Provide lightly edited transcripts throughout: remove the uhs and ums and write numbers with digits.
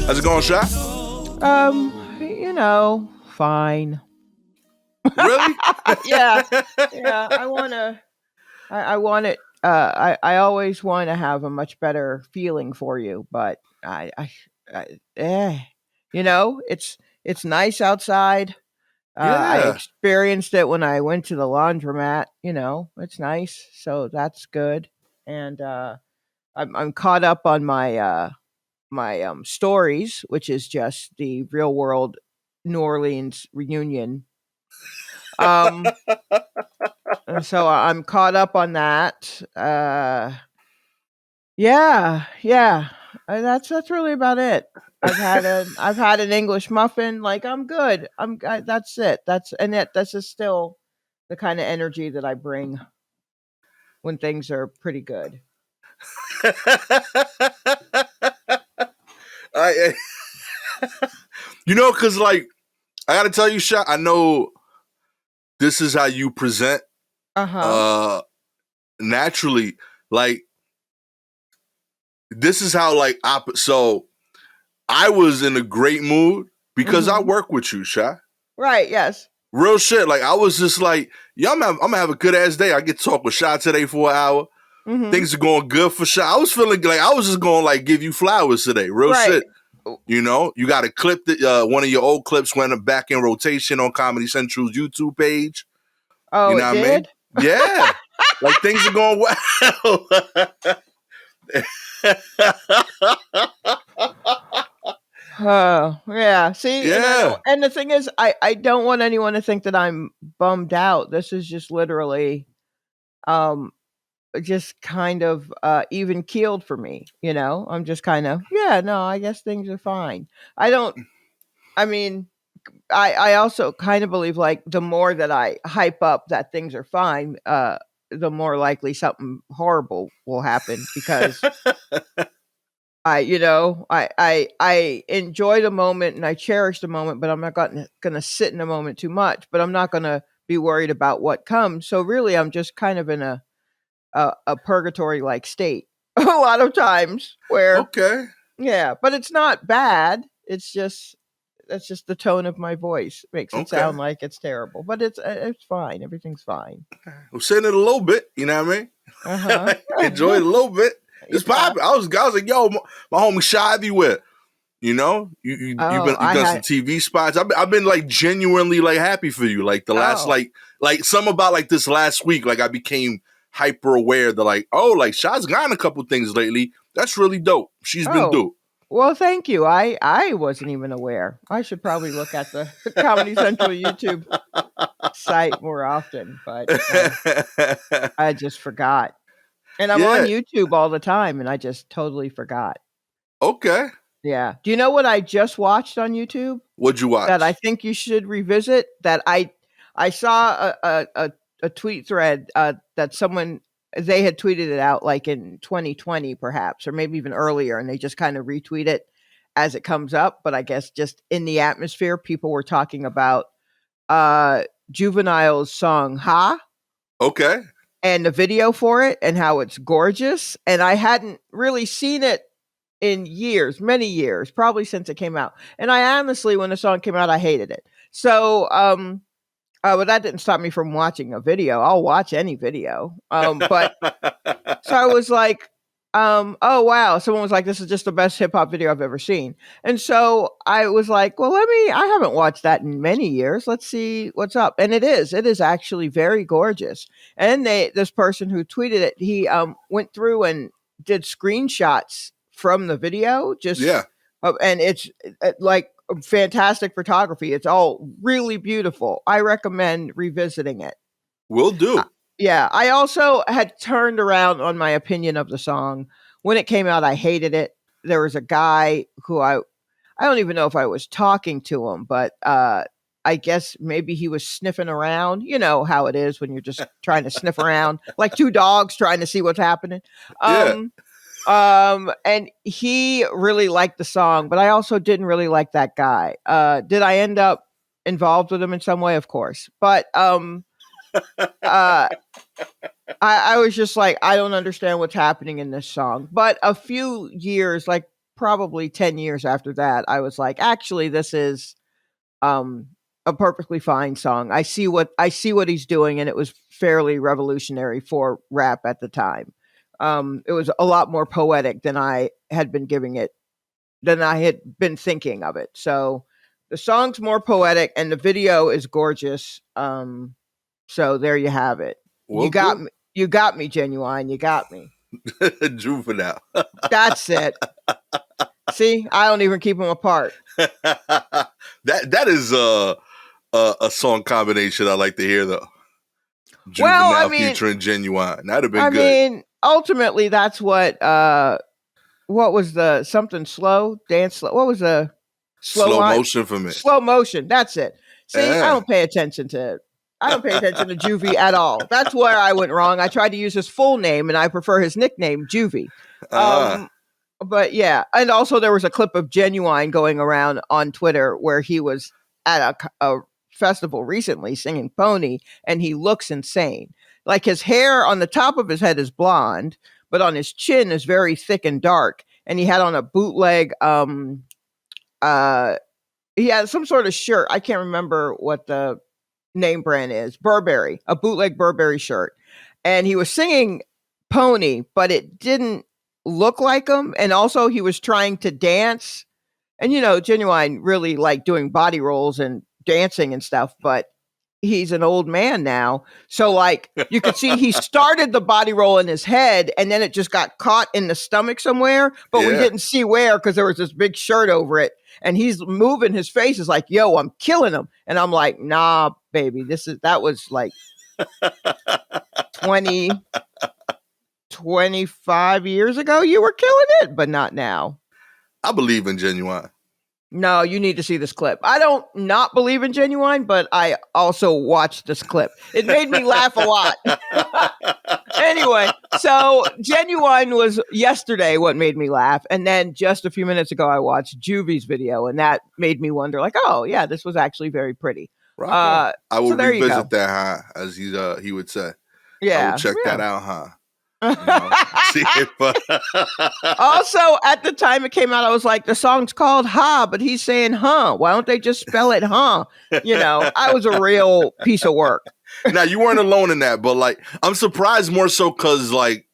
How's it going, Shy? Fine. Really? Yeah, yeah. I want it. I always want to have a much better feeling for you, but it's nice outside. I Yeah. experienced it when I went to the laundromat. It's nice, so that's good. And I'm caught up on my stories, which is just the real world New Orleans reunion. Um, and so I'm caught up on that. Yeah, yeah. That's really about it. I've had an English muffin. Like I'm good. That's it. That's just still the kind of energy that I bring when things are pretty good. I, because like I gotta tell you, Shy, I know this is how you present Uh huh. uh naturally. Like this is how so I was in a great mood because I Mm-hmm. work with you, Shy. Right. Yes. Real shit. Like I was just like, yeah, I'm gonna have a good ass day. I get to talk with Shy today for an hour. Mm-hmm. Things are going good for Shy. I was feeling like I was just going to like give you flowers today. Real Right. shit. You got a clip that one of your old clips went back in rotation on Comedy Central's YouTube page. You Oh, know it what I mean? did. Yeah. Like things are going well. Oh, yeah. See, and I Yeah. don't and the thing is I don't want anyone to think that I'm bummed out. This is just literally um just kind of even keeled for me. I'm just kind of, yeah, no, I guess things are fine. I don't I mean, I also kind of believe like the more that I hype up that things are fine, the more likely something horrible will happen because I enjoy the moment and I cherish the moment, but I'm not gonna sit in the moment too much. But I'm not gonna be worried about what comes. So really, I'm just kind of in a purgatory like state a lot of times where, Okay. yeah, but it's not bad. It's just that's just the tone of my voice makes it Okay. sound like it's terrible, but it's fine. Everything's fine. I'm saying it a little bit. You know what I mean? Uh huh. Enjoy it a little bit. It's Yeah. popping. I was like, yo, my homie Shy everywhere. You've Oh, I done some had. TV spots. I've been like genuinely like happy for you. Like the last Oh. like some about like this last week. Like I became hyper aware that like oh Shaw's gotten a couple things lately. That's really dope. She's been Oh. dope. Well, thank you. I wasn't even aware. I should probably look at the Comedy Central YouTube site more often, but I just forgot. And I'm on Yeah. YouTube all the time, and I just totally forgot. Okay. Yeah. Do you know what I just watched on YouTube What'd you that I watch? think you should revisit? That I saw a tweet thread that someone they had tweeted it out like in 2020 perhaps, or maybe even earlier, and they just kind of retweet it as it comes up. But I guess just in the atmosphere, people were talking about uh Juvenile's song "Ha" Okay. and the video for it and how it's gorgeous. And I hadn't really seen it in years, many years, probably since it came out. And I honestly, when the song came out, I hated it. So, but that didn't stop me from watching a video. I'll watch any video. But so I was like, oh wow. Someone was like, this is just the best hip hop video I've ever seen. And so I was like, well, I haven't watched that in many years. Let's see what's up. And it is actually very gorgeous. And this person who tweeted it, he went through and did screenshots from the video, just, Yeah. and it's like fantastic photography. It's all really beautiful. I recommend revisiting it. Will Uh, do. yeah, I also had turned around on my opinion of the song. When it came out, I hated it. There was a guy who I don't even know if I was talking to him, but I guess maybe he was sniffing around. You know how it is when you're just trying to sniff around, like two dogs trying to see what's happening. Yeah. Um, and he really liked the song, but I also didn't really like that guy. Did I end up involved with him in some way? Of course, but uh, I was just like, I don't understand what's happening in this song. But a few years, like probably 10 years after that, I was like, actually, this is um a perfectly fine song. I see what he's doing, and it was fairly revolutionary for rap at the time. It was a lot more poetic than I had been thinking of it. So the song's more poetic and the video is gorgeous. So there you have it. Well, good. You got me, Genuine. You got me. Juvenile. That's it. See, I don't even keep them apart. that is a song combination I like to hear though. Juvenile featuring Genuine. That'd have been good. I mean, ultimately, that's what was the something slow dance? Slow, what was the slow motion for me? Slow motion. That's it. See, I don't pay attention to it. I don't pay attention to Juvie at all. That's where I went wrong. I tried to use his full name, and I prefer his nickname, Juvie. But yeah, and also there was a clip of Genuine going around on Twitter where he was at a festival recently singing Pony, and he looks insane. Like his hair on the top of his head is blonde, but on his chin is very thick and dark. And he had on a bootleg, he had some sort of shirt. I can't remember what the name brand is. Burberry, a bootleg Burberry shirt. And he was singing Pony, but it didn't look like him. And also he was trying to dance. And, Genuine really like doing body rolls and dancing and stuff, but he's an old man now. So like you could see he started the body roll in his head and then it just got caught in the stomach somewhere, but we didn't see where because there was this big shirt over it. And he's moving his face is like, yo, I'm killing him. And I'm like, nah, baby, that was like 25 years ago. You were killing it, but not now. I believe in Genuine. No, you need to see this clip. I don't not believe in Genuine, but I also watched this clip. It made me laugh a lot. Anyway, so Genuine was yesterday what made me laugh. And then just a few minutes ago, I watched Juvie's video, and that made me wonder, like, oh, yeah, this was actually very pretty. Right. I will revisit that, huh? As he would say. Yeah. I will check that out, huh? Also, at the time it came out, I was like, the song's called Ha, but he's saying huh. Why don't they just spell it huh? I was a real piece of work. Now, you weren't alone in that, but like, I'm surprised more so because, like,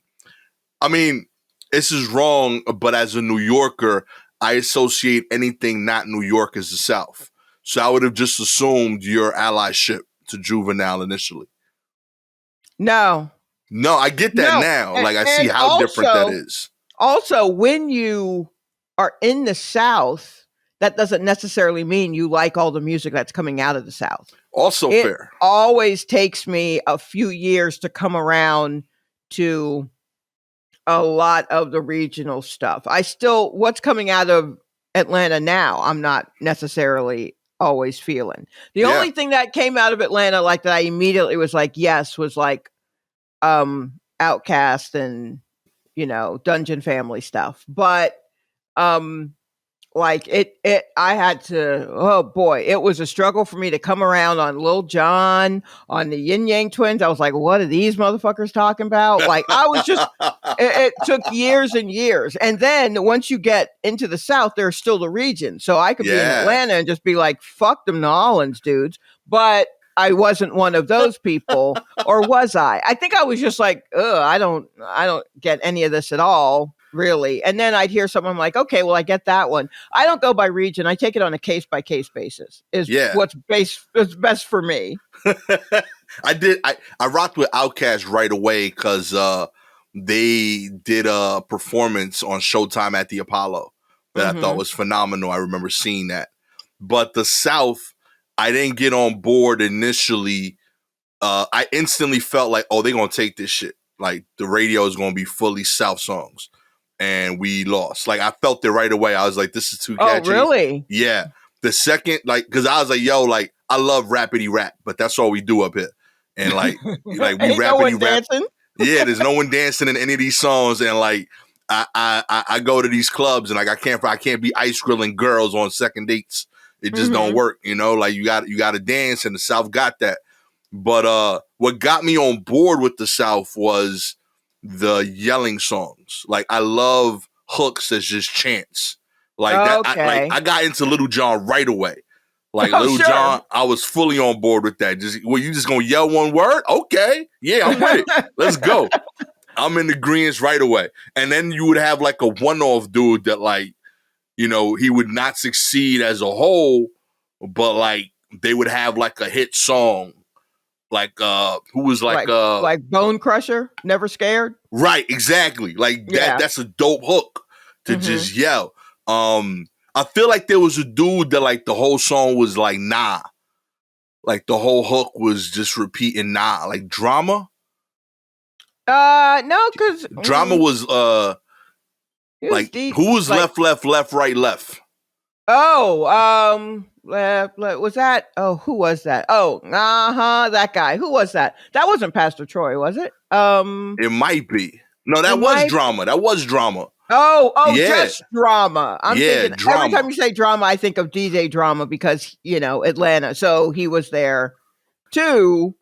I mean, this is wrong, but as a New Yorker, I associate anything not New York as the South. So I would have just assumed your allyship to Juvenile initially. No, I get that now. Like, I see how different that is. Also, when you are in the South, that doesn't necessarily mean you like all the music that's coming out of the South. Also fair. It always takes me a few years to come around to a lot of the regional stuff. What's coming out of Atlanta now, I'm not necessarily always feeling. The only thing that came out of Atlanta like that I immediately was like, yes, was like Outkast and Dungeon Family stuff, but like I had to, oh boy, it was a struggle for me to come around on Lil Jon, on the Yin Yang Twins. I was like, what are these motherfuckers talking about? Like, I was just it took years and years, and then once you get into the South, there's still the region, so I could be in Atlanta and just be like, fuck them New Orleans dudes, but I wasn't one of those people, or was I? I think I was just like, I don't get any of this at all, really. And then I'd hear someone like, okay, well, I get that one. I don't go by region. I take it on a case by case basis. What's best for me. I rocked with Outkast right away because they did a performance on Showtime at the Apollo that I thought was phenomenal. I remember seeing that. But the South, I didn't get on board initially. I instantly felt like, oh, they're going to take this shit. Like, the radio is going to be fully South songs. And we lost. Like, I felt it right away. I was like, this is too catchy. Oh, really? Yeah. The second, like, because I was like, yo, like, I love rappity rap, but that's all we do up here. And, like we rappity rap. Yeah, there's no one dancing in any of these songs. And, like, I go to these clubs and, like, I can't be ice grilling girls on second dates. It just don't work, like you got to dance, and the South got that. But what got me on board with the South was the yelling songs. Like I love hooks as just chants. Like that Okay. I got into Little John right away. Like Oh, Little sure. John, I was fully on board with that. Just well, you just gonna yell one word? Okay. Yeah, I'm with it. Let's go. I'm in agreement right away. And then you would have like a one-off dude that like, you know, he would not succeed as a whole, but like they would have like a hit song. Like who was like Bone Crusher, Never Scared. Right, exactly. Like Yeah. that's a dope hook to just yell. I feel like there was a dude that like the whole song was like nah. Like the whole hook was just repeating nah. Like Drama. No, because Drama was like who was like, left, right, left. Oh, was that? Oh, who was that? Oh, that guy. Who was that? That wasn't Pastor Troy, was it? It might be. No, that was Drama. That was Drama. Oh, yeah. Just Drama. I'm thinking Drama. Every time you say Drama, I think of DJ Drama because, you know, Atlanta. So he was there too.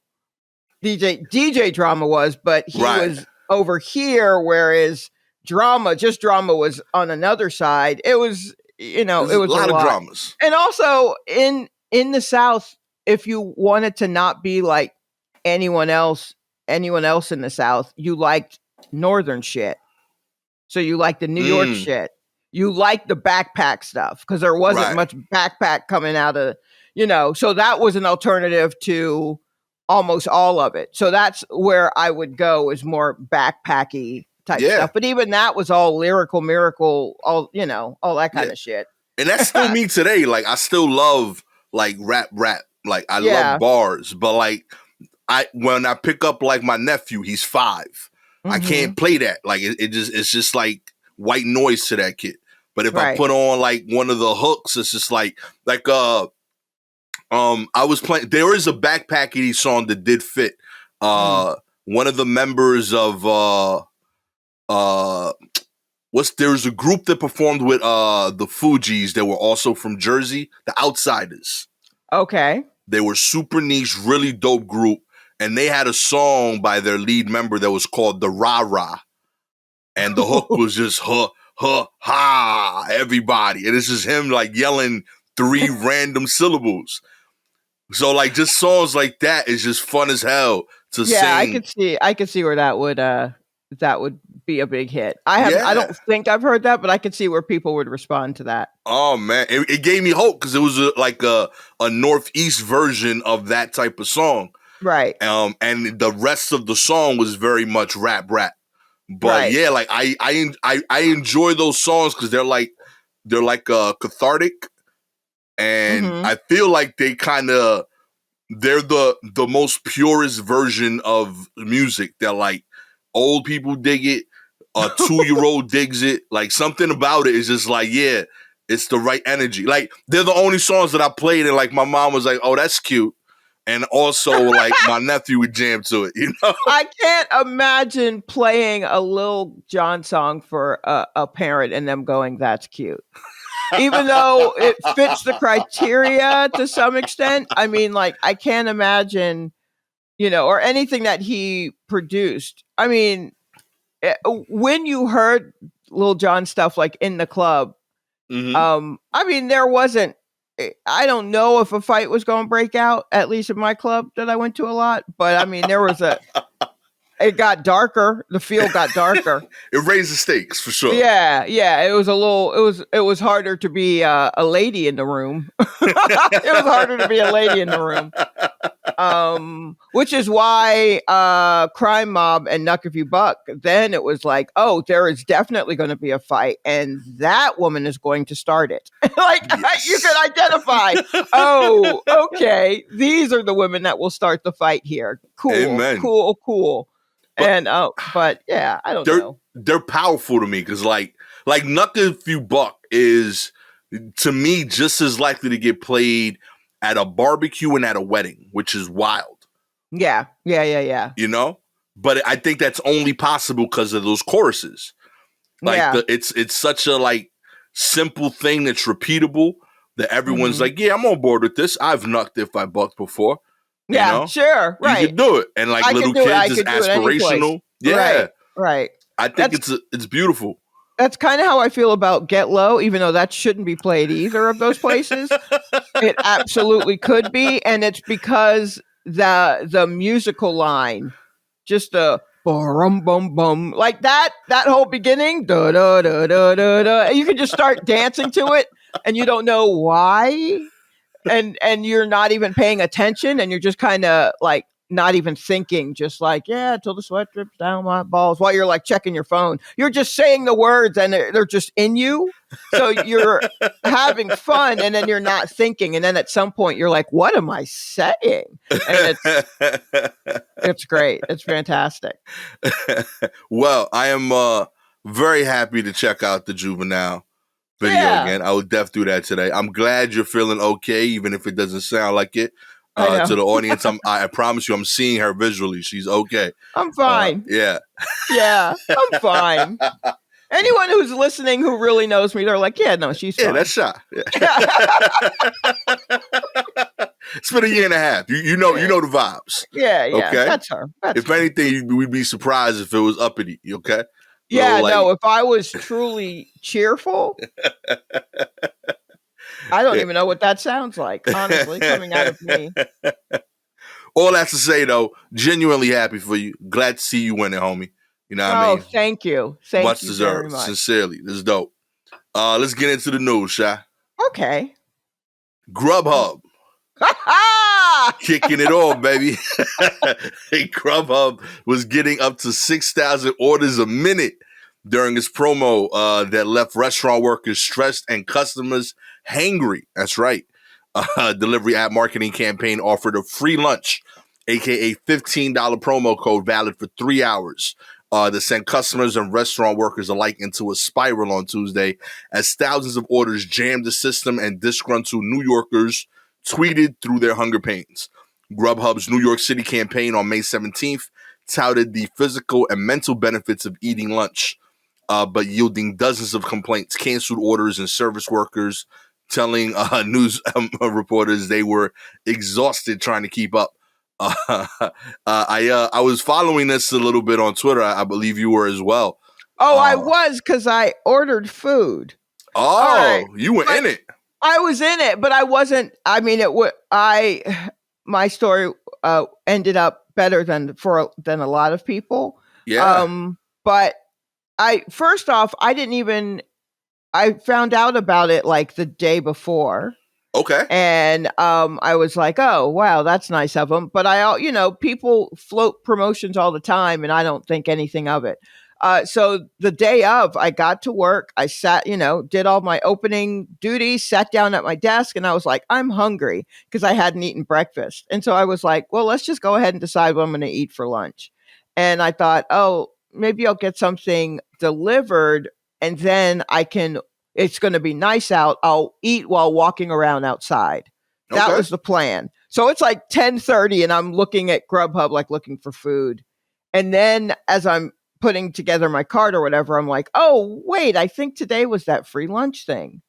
DJ Drama was, but he was over here, whereas Just Drama was on another side. It was, you know, it was a lot of dramas. And also in the South, if you wanted to not be like anyone else in the South, you liked Northern shit. So you like the New York shit. You like the backpack stuff because there wasn't much backpack coming out of, you know. So that was an alternative to almost all of it. So that's where I would go, is more backpacky type stuff. But even that was all lyrical, miracle, all, you know, all that kind of shit. And that's still me today. Like I still love like rap. Like I love bars, but like when I pick up like my nephew, he's 5. I can't play that. Like it's just like white noise to that kid. But if I put on like one of the hooks, it's just like I was playing. There is a backpackety song that did fit. One of the members of there's a group that performed with the Fugees that were also from Jersey, the Outsiders. Okay. They were super niche, really dope group. And they had a song by their lead member that was called The Rah Rah. And the hook was just ha, everybody. And it's just him like yelling 3 random syllables. So like just songs like that is just fun as hell to sing. I could see where that would be a big hit. I don't think I've heard that, but I could see where people would respond to that. Oh man, it gave me hope because it was like a Northeast version of that type of song. Right. And the rest of the song was very much rap. But yeah, like I enjoy those songs because they're like cathartic, and I feel like they're the most purest version of music that like old people dig it, a 2-year-old digs it. Like something about it is just like, yeah, it's the right energy. Like they're the only songs that I played and like my mom was like, oh, that's cute. And also, like, my nephew would jam to it, you know? I can't imagine playing a Lil Jon song for a parent and them going, that's cute. Even though it fits the criteria to some extent. I mean, like, I can't imagine, you know, or anything that he produced. I mean, when you heard Lil Jon stuff, like, in the club, I mean, there wasn't, I don't know if a fight was going to break out, at least in my club that I went to a lot. But I mean, there was it got darker. The field got darker. It raised the stakes for sure. Yeah. It was it was harder to be a lady in the room. It was harder to be a lady in the room. Which is why Crime Mob and Knuck If You Buck, then it was like, oh, there is definitely going to be a fight, and that woman is going to start it. Like, yes. You can identify, oh, okay, these are the women that will start the fight here. Cool. Amen. Cool. But yeah, I don't know. They're powerful to me because like Knuck If You Buck is, to me, just as likely to get played at a barbecue and at a wedding, which is wild. Yeah. You know? But I think that's only possible because of those choruses. Like it's such a like simple thing that's repeatable that everyone's like, yeah, I'm on board with this. I've knucked if I bucked before. Yeah, sure, You right. can do it. And like I little can do it. I kids, it's could do it any place. aspirational. Yeah. Right, right. I think it's beautiful. That's kind of how I feel about Get Low, even though that shouldn't be played either of those places. It absolutely could be, and it's because the musical line, just the bum bum bum, like that whole beginning, da da da da da da. You can just start dancing to it, and you don't know why, and you're not even paying attention, and you're just kind of like not even thinking, just like, yeah, till the sweat drips down my balls, while you're like checking your phone. You're just saying the words, and they're just in you. So you're having fun, and then you're not thinking, and then at some point you're like, what am I saying? And it's great. It's fantastic. Well, I am very happy to check out the Juvenile video again. I would def do that today. I'm glad you're feeling okay, even if it doesn't sound like it. To the audience, I promise you, I'm seeing her visually. She's okay. I'm fine. Yeah, I'm fine. Anyone who's listening who really knows me, they're like, yeah, no, she's fine. Yeah, that's shot. Yeah. It's been a year and a half. You know the vibes. Yeah, okay? That's her. If anything, we'd be surprised if it was uppity. Okay. Yeah, no. If I was truly cheerful, I don't even know what that sounds like, honestly, coming out of me. All that's to say, though, genuinely happy for you. Glad to see you winning, homie. You know what I mean? Oh, thank you. Much deserved. Very much. Sincerely. This is dope. Let's get into the news, Shy. Okay. GrubHub. Kicking it off, baby. GrubHub was getting up to 6,000 orders a minute during its promo that left restaurant workers stressed and customers hangry. That's right. Delivery app marketing campaign offered a free lunch, aka $15 promo code valid for 3 hours. That sent customers and restaurant workers alike into a spiral on Tuesday as thousands of orders jammed the system and disgruntled New Yorkers tweeted through their hunger pains. GrubHub's New York City campaign on May 17th touted the physical and mental benefits of eating lunch, but yielding dozens of complaints, canceled orders, and service workers telling news reporters they were exhausted trying to keep up. I was following this a little bit on Twitter. I believe you were as well. Oh, I was, because I ordered food. Oh, you were in it. I was in it, but I wasn't. I mean, my story ended up better than a lot of people. Yeah. But first off, I found out about it like the day before. Okay. And I was like, oh, wow, that's nice of them. But people float promotions all the time, and I don't think anything of it. So the day of, I got to work. I sat, did all my opening duties, sat down at my desk, and I was like, I'm hungry because I hadn't eaten breakfast. And so I was like, well, let's just go ahead and decide what I'm going to eat for lunch. And I thought, oh, maybe I'll get something delivered, and then it's going to be nice out. I'll eat while walking around outside. That was the plan. So it's like 10:30 and I'm looking at GrubHub, like looking for food. And then as I'm putting together my cart or whatever, I'm like, oh, wait, I think today was that free lunch thing.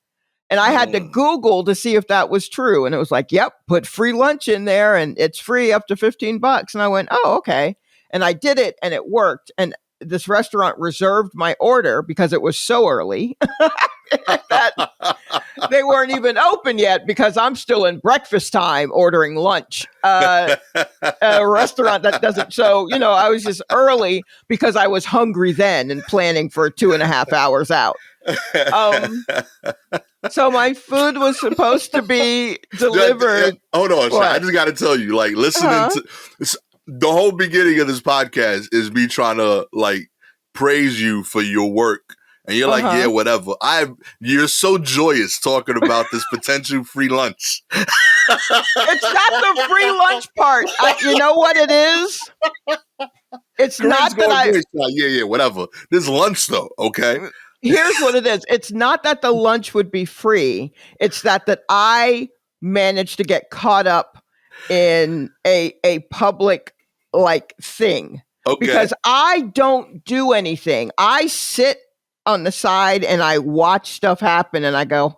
And I had to Google to see if that was true. And it was like, yep, put free lunch in there and it's free up to $15. And I went, oh, okay. And I did it and it worked. And this restaurant reserved my order because it was so early that they weren't even open yet because I'm still in breakfast time ordering lunch. A restaurant that doesn't. So, I was just early because I was hungry then and planning for 2.5 hours out. So my food was supposed to be delivered. Hold on, I just got to tell you, like, listening to the whole beginning of this podcast is me trying to like praise you for your work. And you're like, yeah, whatever. You're so joyous talking about this potential free lunch. It's not the free lunch part. You know what it is? It's not that Yeah, whatever. There's lunch though, okay? Here's what it is. It's not that the lunch would be free. It's that I managed to get caught up in a public like thing. Okay. Because I don't do anything. I sit on the side and I watch stuff happen and I go,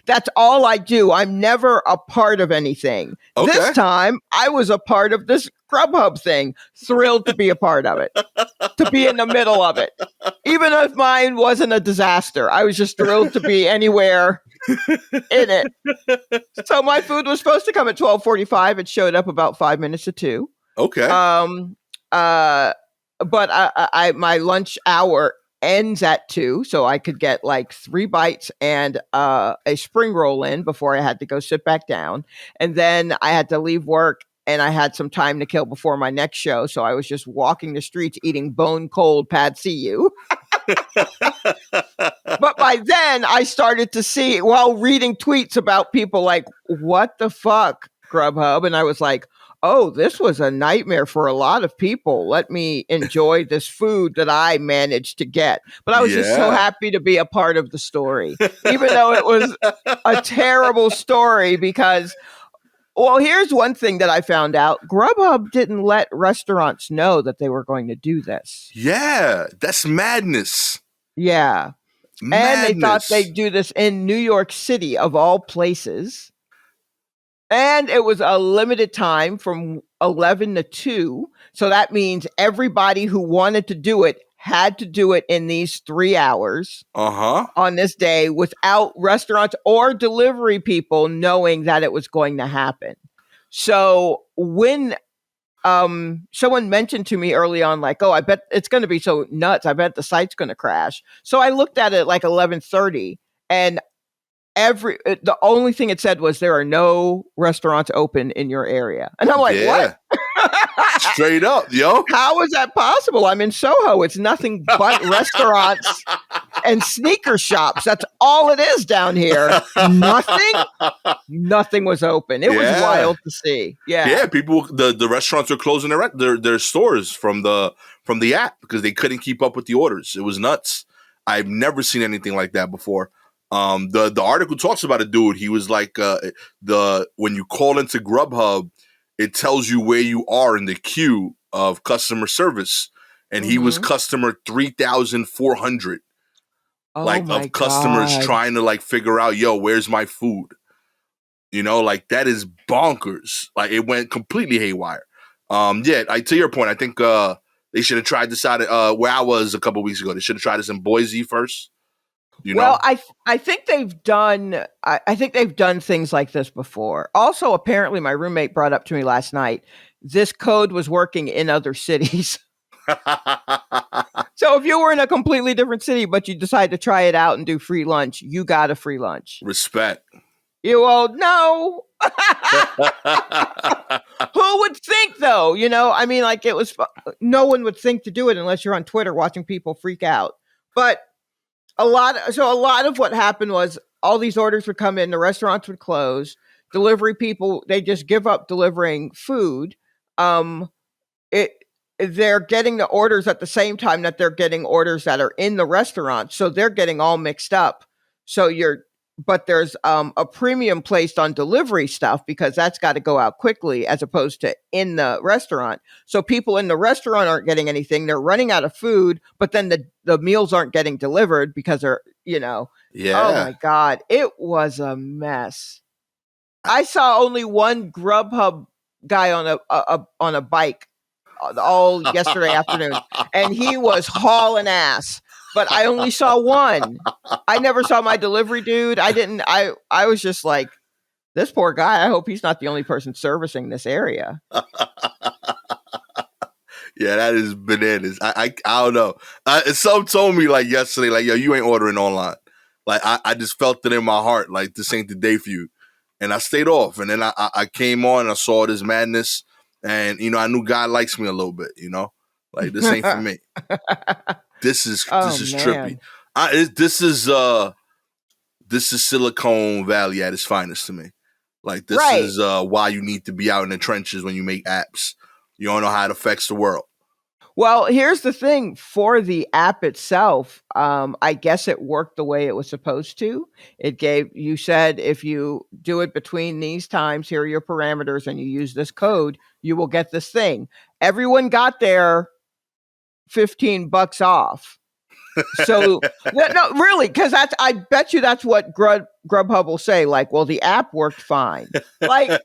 that's all I do. I'm never a part of anything. Okay. This time I was a part of this GrubHub thing. Thrilled to be a part of it, to be in the middle of it. Even if mine wasn't a disaster, I was just thrilled to be anywhere in it. So my food was supposed to come at 12:45. It showed up about 5 minutes to 2. Okay. But I my lunch hour ends at 2, so I could get like 3 bites and a spring roll in before I had to go sit back down. And then I had to leave work and I had some time to kill before my next show. So I was just walking the streets eating bone cold pad see ew. But by then I started to see, while reading tweets about people like, what the fuck, GrubHub? And I was like, oh, this was a nightmare for a lot of people. Let me enjoy this food that I managed to get. But I was just so happy to be a part of the story, even though it was a terrible story because, well, here's one thing that I found out. GrubHub didn't let restaurants know that they were going to do this. Yeah, that's madness. Yeah. Madness. And they thought they'd do this in New York City, of all places. And it was a limited time from 11 to 2. So that means everybody who wanted to do it had to do it in these 3 hours on this day without restaurants or delivery people knowing that it was going to happen. So when someone mentioned to me early on, like, oh, I bet it's going to be so nuts. I bet the site's going to crash. So I looked at it like 11:30 and the only thing it said was there are no restaurants open in your area. And I'm like, what? Straight up, yo. How is that possible? I'm in Soho. It's nothing but restaurants and sneaker shops. That's all it is down here. Nothing was open. It was wild to see. Yeah, people, the restaurants were closing their stores from the app because they couldn't keep up with the orders. It was nuts. I've never seen anything like that before. The article talks about a dude. He was like, when you call into GrubHub, it tells you where you are in the queue of customer service, and he was customer 3,400. Of customers trying to like figure out, yo, where's my food? You know, like that is bonkers. Like it went completely haywire. To your point, I think they should have tried this out at where I was a couple weeks ago. They should have tried this in Boise first. Well, I think they've done things like this before. Also, apparently, my roommate brought up to me last night, this code was working in other cities. So if you were in a completely different city, but you decide to try it out and do free lunch, you got a free lunch. Respect. No. Who would think, though? I mean, like no one would think to do it unless you're on Twitter watching people freak out. But a lot of what happened was all these orders would come in, the restaurants would close, delivery people, they just give up delivering food. They're getting the orders at the same time that they're getting orders that are in the restaurant, so they're getting all mixed up. But there's a premium placed on delivery stuff because that's got to go out quickly as opposed to in the restaurant. So people in the restaurant aren't getting anything. They're running out of food, but then the meals aren't getting delivered because they're, Oh my God. It was a mess. I saw only one GrubHub guy on a bike all yesterday afternoon, and he was hauling ass. But I only saw one. I never saw my delivery dude. I was just like, this poor guy, I hope he's not the only person servicing this area. Yeah, that is bananas. I don't know. Some told me like yesterday, like, yo, you ain't ordering online. Like, I just felt it in my heart, like, this ain't the day for you. And I stayed off. And then I came on and I saw this madness. And, I knew God likes me a little bit, Like, this ain't for me. This is trippy. This is Silicon Valley at its finest to me. Like, this is why you need to be out in the trenches when you make apps. You don't know how it affects the world. Well, here's the thing. For the app itself, I guess it worked the way it was supposed to. You said if you do it between these times, here are your parameters, and you use this code, you will get this thing. Everyone got their $15 off. So no, really, because I bet you that's what GrubHub will say. Like, well, the app worked fine. Like,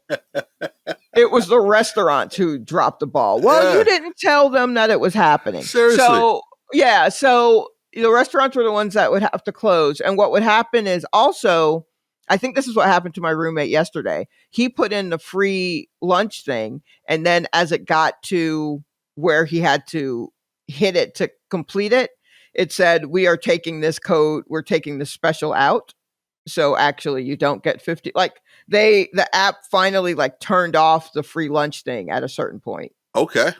it was the restaurants who dropped the ball. Well, you didn't tell them that it was happening. Seriously. So yeah, so the restaurants were the ones that would have to close. And what would happen is also, I think this is what happened to my roommate yesterday. He put in the free lunch thing, and then as it got to where he had to hit it to complete it, it said, we are taking this code, we're taking this special out. So actually you don't get 50. Like, the app finally like turned off the free lunch thing at a certain point. Okay.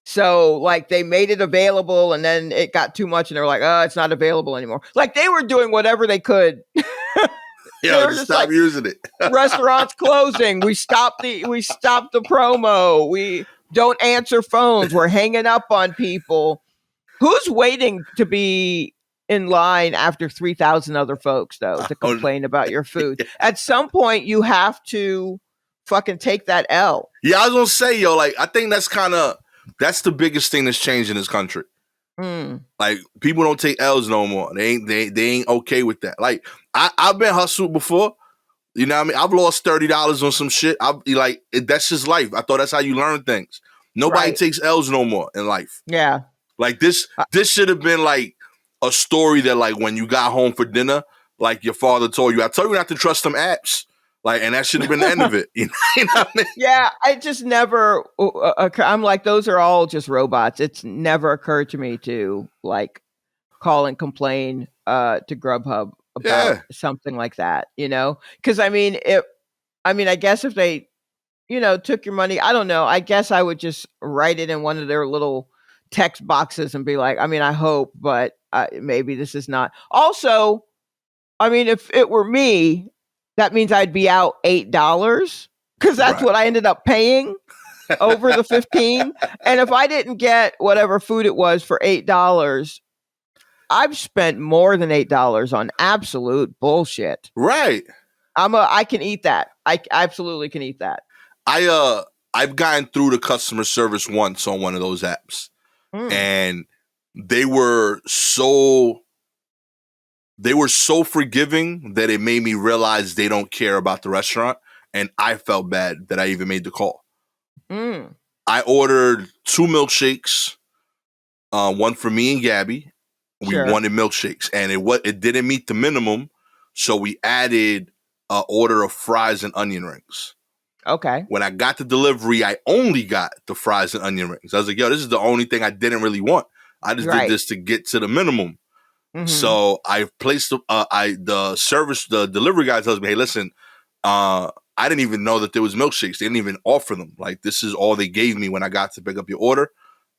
So like they made it available, and then it got too much, and they're like, oh, it's not available anymore. Like, they were doing whatever they could. Yeah, just stop using it. Restaurants closing. We stopped the promo. We don't answer phones. We're hanging up on people. Who's waiting to be in line after 3,000 other folks, though, to complain about your food? At some point, you have to fucking take that L. Yeah, I was gonna say, yo, like, I think that's the biggest thing that's changed in this country. Like, people don't take L's no more. They ain't okay with that. Like, I've been hustled before. You know what I mean? I've lost $30 on some shit. That's just life. I thought that's how you learn things. Nobody takes L's no more in life. Yeah. Like, this should have been like a story that, like, when you got home for dinner, like, your father told you, I told you not to trust them apps. Like, and that should have been the end of it. You know what I mean? Yeah, I just never, I'm like, those are all just robots. It's never occurred to me to like call and complain to GrubHub about something like that, you know? Because I mean, I guess if they, took your money, I don't know. I guess I would just write it in one of their little text boxes and be like, I mean, I hope, but maybe this is not. Also, I mean, if it were me, that means I'd be out $8 because that's what I ended up paying over the 15. And if I didn't get whatever food it was for $8, I've spent more than $8 on absolute bullshit. Right. I can eat that. I absolutely can eat that. I've gotten through the customer service once on one of those apps, and they were so forgiving that it made me realize they don't care about the restaurant, and I felt bad that I even made the call. I ordered 2 milkshakes, one for me and Gabby. We wanted milkshakes, and it didn't meet the minimum, so we added an order of fries and onion rings. Okay. When I got the delivery, I only got the fries and onion rings. I was like, yo, this is the only thing I didn't really want. I just did this to get to the minimum. So I placed the delivery guy tells me, hey, listen, I didn't even know that there was milkshakes. They didn't even offer them. Like, this is all they gave me when I got to pick up your order,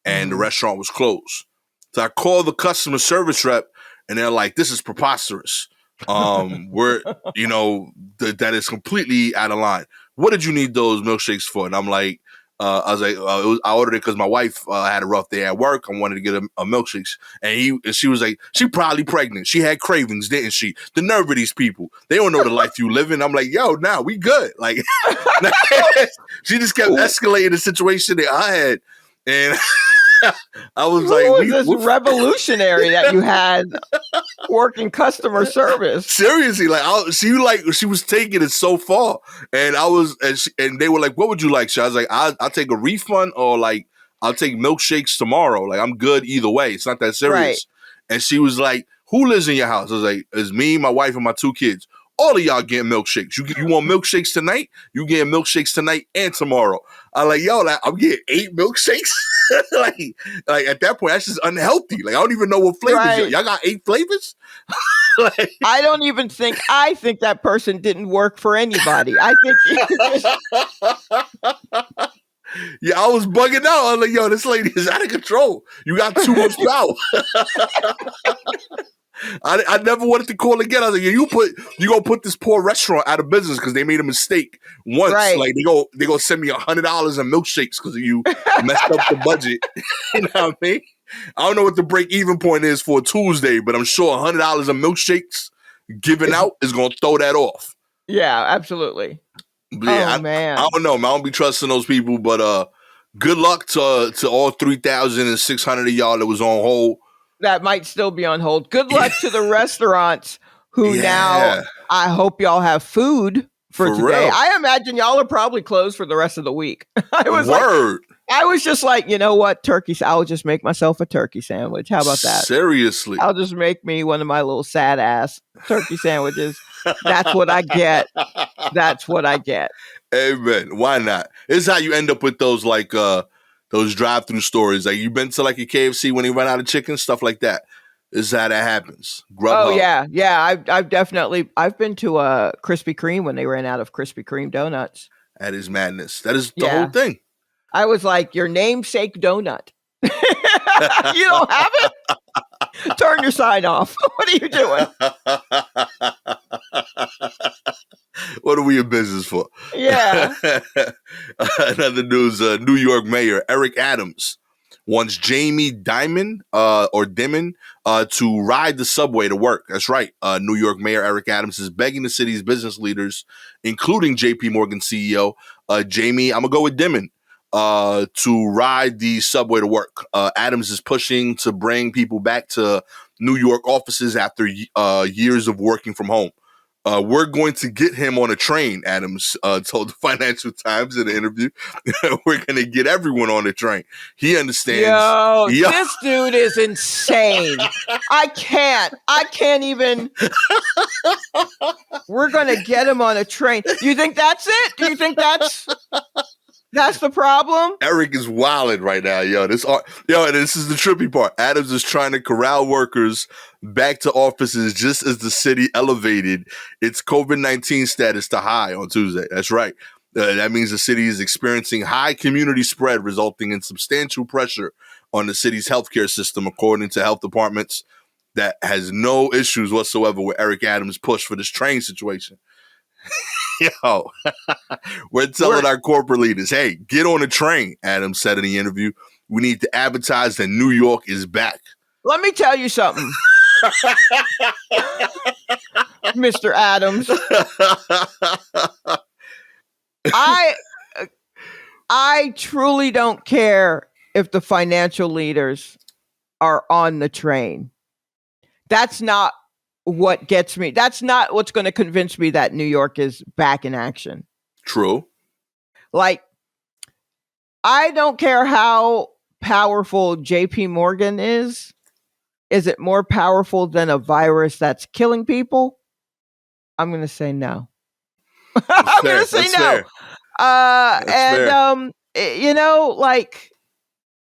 and the restaurant was closed. So I called the customer service rep, and they're like, this is preposterous. We're, that is completely out of line. What did you need those milkshakes for? And I'm like, I was like, I ordered it because my wife had a rough day at work. I wanted to get a milkshakes. And she was like, she probably pregnant. She had cravings, didn't she? The nerve of these people. They don't know the life you live in. I'm like, yo, nah, we good. Like, she just kept escalating the situation in her head. And I was this revolutionary that you had working customer service. Seriously, she was taking it so far, and and they were like, "What would you like?" So I was like, "I'll take a refund, or like I'll take milkshakes tomorrow. Like, I'm good either way. It's not that serious." Right. And she was like, "Who lives in your house?" I was like, "It's me, my wife, and my 2 kids. All of y'all getting milkshakes. You want milkshakes tonight? You getting milkshakes tonight and tomorrow." I'm like, yo, I'm getting 8 milkshakes. like at that point, that's just unhealthy. Like, I don't even know what flavors y'all got. 8 flavors. I don't even think. I think that person didn't work for anybody. I think. Yeah, I was bugging out. I was like, yo, this lady is out of control. You got too much power. I never wanted to call again. I was like, yeah, you gonna put this poor restaurant out of business because they made a mistake once. Right. Like, they go send me $100 in milkshakes because you messed up the budget. You know what I mean? I don't know what the break even point is for a Tuesday, but I'm sure $100 in milkshakes given out is gonna throw that off. Yeah, absolutely. But yeah, man, I don't know. I don't be trusting those people, but good luck to all 3,600 of y'all that was on hold. that might still be on hold. Good luck to the restaurants who now, I hope y'all have food for today. Real. I imagine y'all are probably closed for the rest of the week. I was just like, you know what? I'll just make myself a turkey sandwich. How about that? Seriously. I'll just make me one of my little sad ass turkey sandwiches. That's what I get. That's what I get. Amen. Why not? This is how you end up with those those drive-through stories. Like, you've been to like a KFC when they run out of chicken, stuff like that. This is how that happens. GrubHub. Oh yeah. I've been to a Krispy Kreme when they ran out of Krispy Kreme donuts. That is madness. That is the whole thing. I was like, your namesake donut. You don't have it? Turn your sign off. What are you doing? What are we in business for? Yeah. Another news, New York Mayor Eric Adams wants Jamie Dimon to ride the subway to work. That's right. New York Mayor Eric Adams is begging the city's business leaders, including JP Morgan CEO Jamie, I'm going to go with Dimon, to ride the subway to work. Adams is pushing to bring people back to New York offices after years of working from home. We're going to get him on a train, Adams told the Financial Times in an interview. We're going to get everyone on the train. He understands. Yo, this dude is insane. I can't even. We're going to get him on a train. You think that's it? Do you think that's the problem? Eric is wilding right now, and this is the trippy part. Adams is trying to corral workers back to offices just as the city elevated its COVID-19 status to high on Tuesday. That's right. That means the city is experiencing high community spread, resulting in substantial pressure on the city's healthcare system, according to health departments. That has no issues whatsoever with Eric Adams' push for this train situation. Yo, we're telling our corporate leaders, hey, get on the train, Adams said in the interview. We need to advertise that New York is back. Let me tell you something, Mr. Adams. I truly don't care if the financial leaders are on the train. That's not what gets me. That's not what's going to convince me that New York is back in action. True. Like, I don't care how powerful JP Morgan is. Is it more powerful than a virus that's killing people? I'm going to say no. I'm going to say no. Like,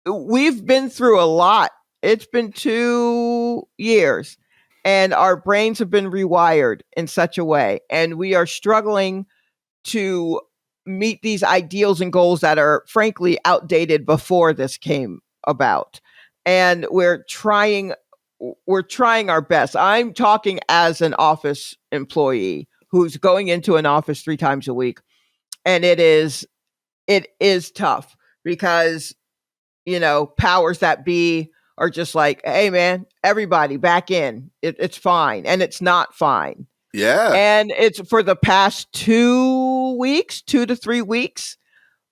we've been through a lot. It's been 2 years. And our brains have been rewired in such a way. And we are struggling to meet these ideals and goals that are, frankly, outdated before this came about. And we're trying our best. I'm talking as an office employee who's going into an office 3 times a week. And it is tough because, powers that be are just like, hey, man, everybody back in. It's fine. And it's not fine. Yeah. And it's for the past 2 to 3 weeks.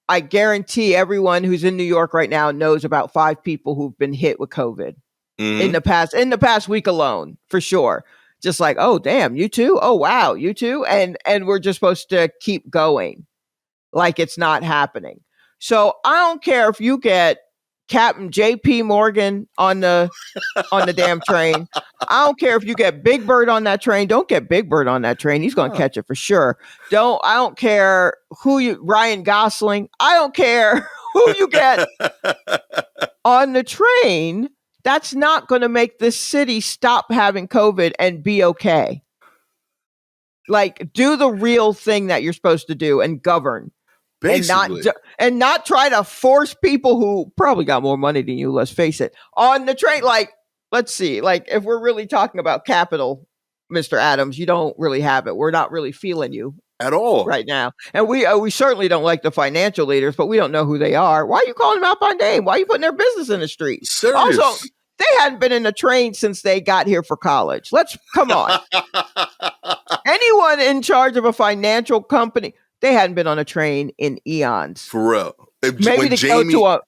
I guarantee everyone who's in New York right now knows about 5 people who've been hit with COVID in the past week alone, for sure. Just like, oh, damn, you too? Oh, wow, you too? And we're just supposed to keep going like it's not happening. So I don't care if you get Captain JP Morgan on the damn train. I don't care if you get Big Bird on that train. Don't get Big Bird on that train. He's going to catch it for sure. I don't care Ryan Gosling. I don't care who you get on the train. That's not going to make this city stop having COVID and be okay. Like, do the real thing that you're supposed to do and govern. Basically. And not try to force people who probably got more money than you, let's face it, on the train. Like, let's see, like, if we're really talking about capital, Mr. Adams, you don't really have it. We're not really feeling you at all right now. And we certainly don't like the financial leaders, but we don't know who they are. Why are you calling them out by name? Why are you putting their business in the street? Serious. Also, they hadn't been in a train since they got here for college. Come on. Anyone in charge of a financial company, they hadn't been on a train in eons. For real. Maybe to go to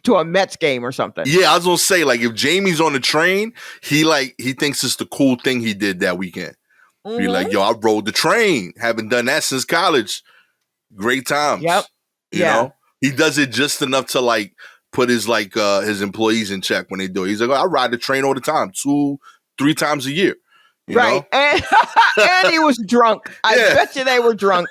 to a Mets game or something. Yeah, I was gonna say, like, if Jamie's on the train, he thinks it's the cool thing he did that weekend. Be like, yo, I rode the train. Haven't done that since college. Great times. Yep. You know? He does it just enough to like put his employees in check when they do it. He's like, oh, I ride the train all the time, 2-3 times a year. You know? And he was drunk. I bet you they were drunk.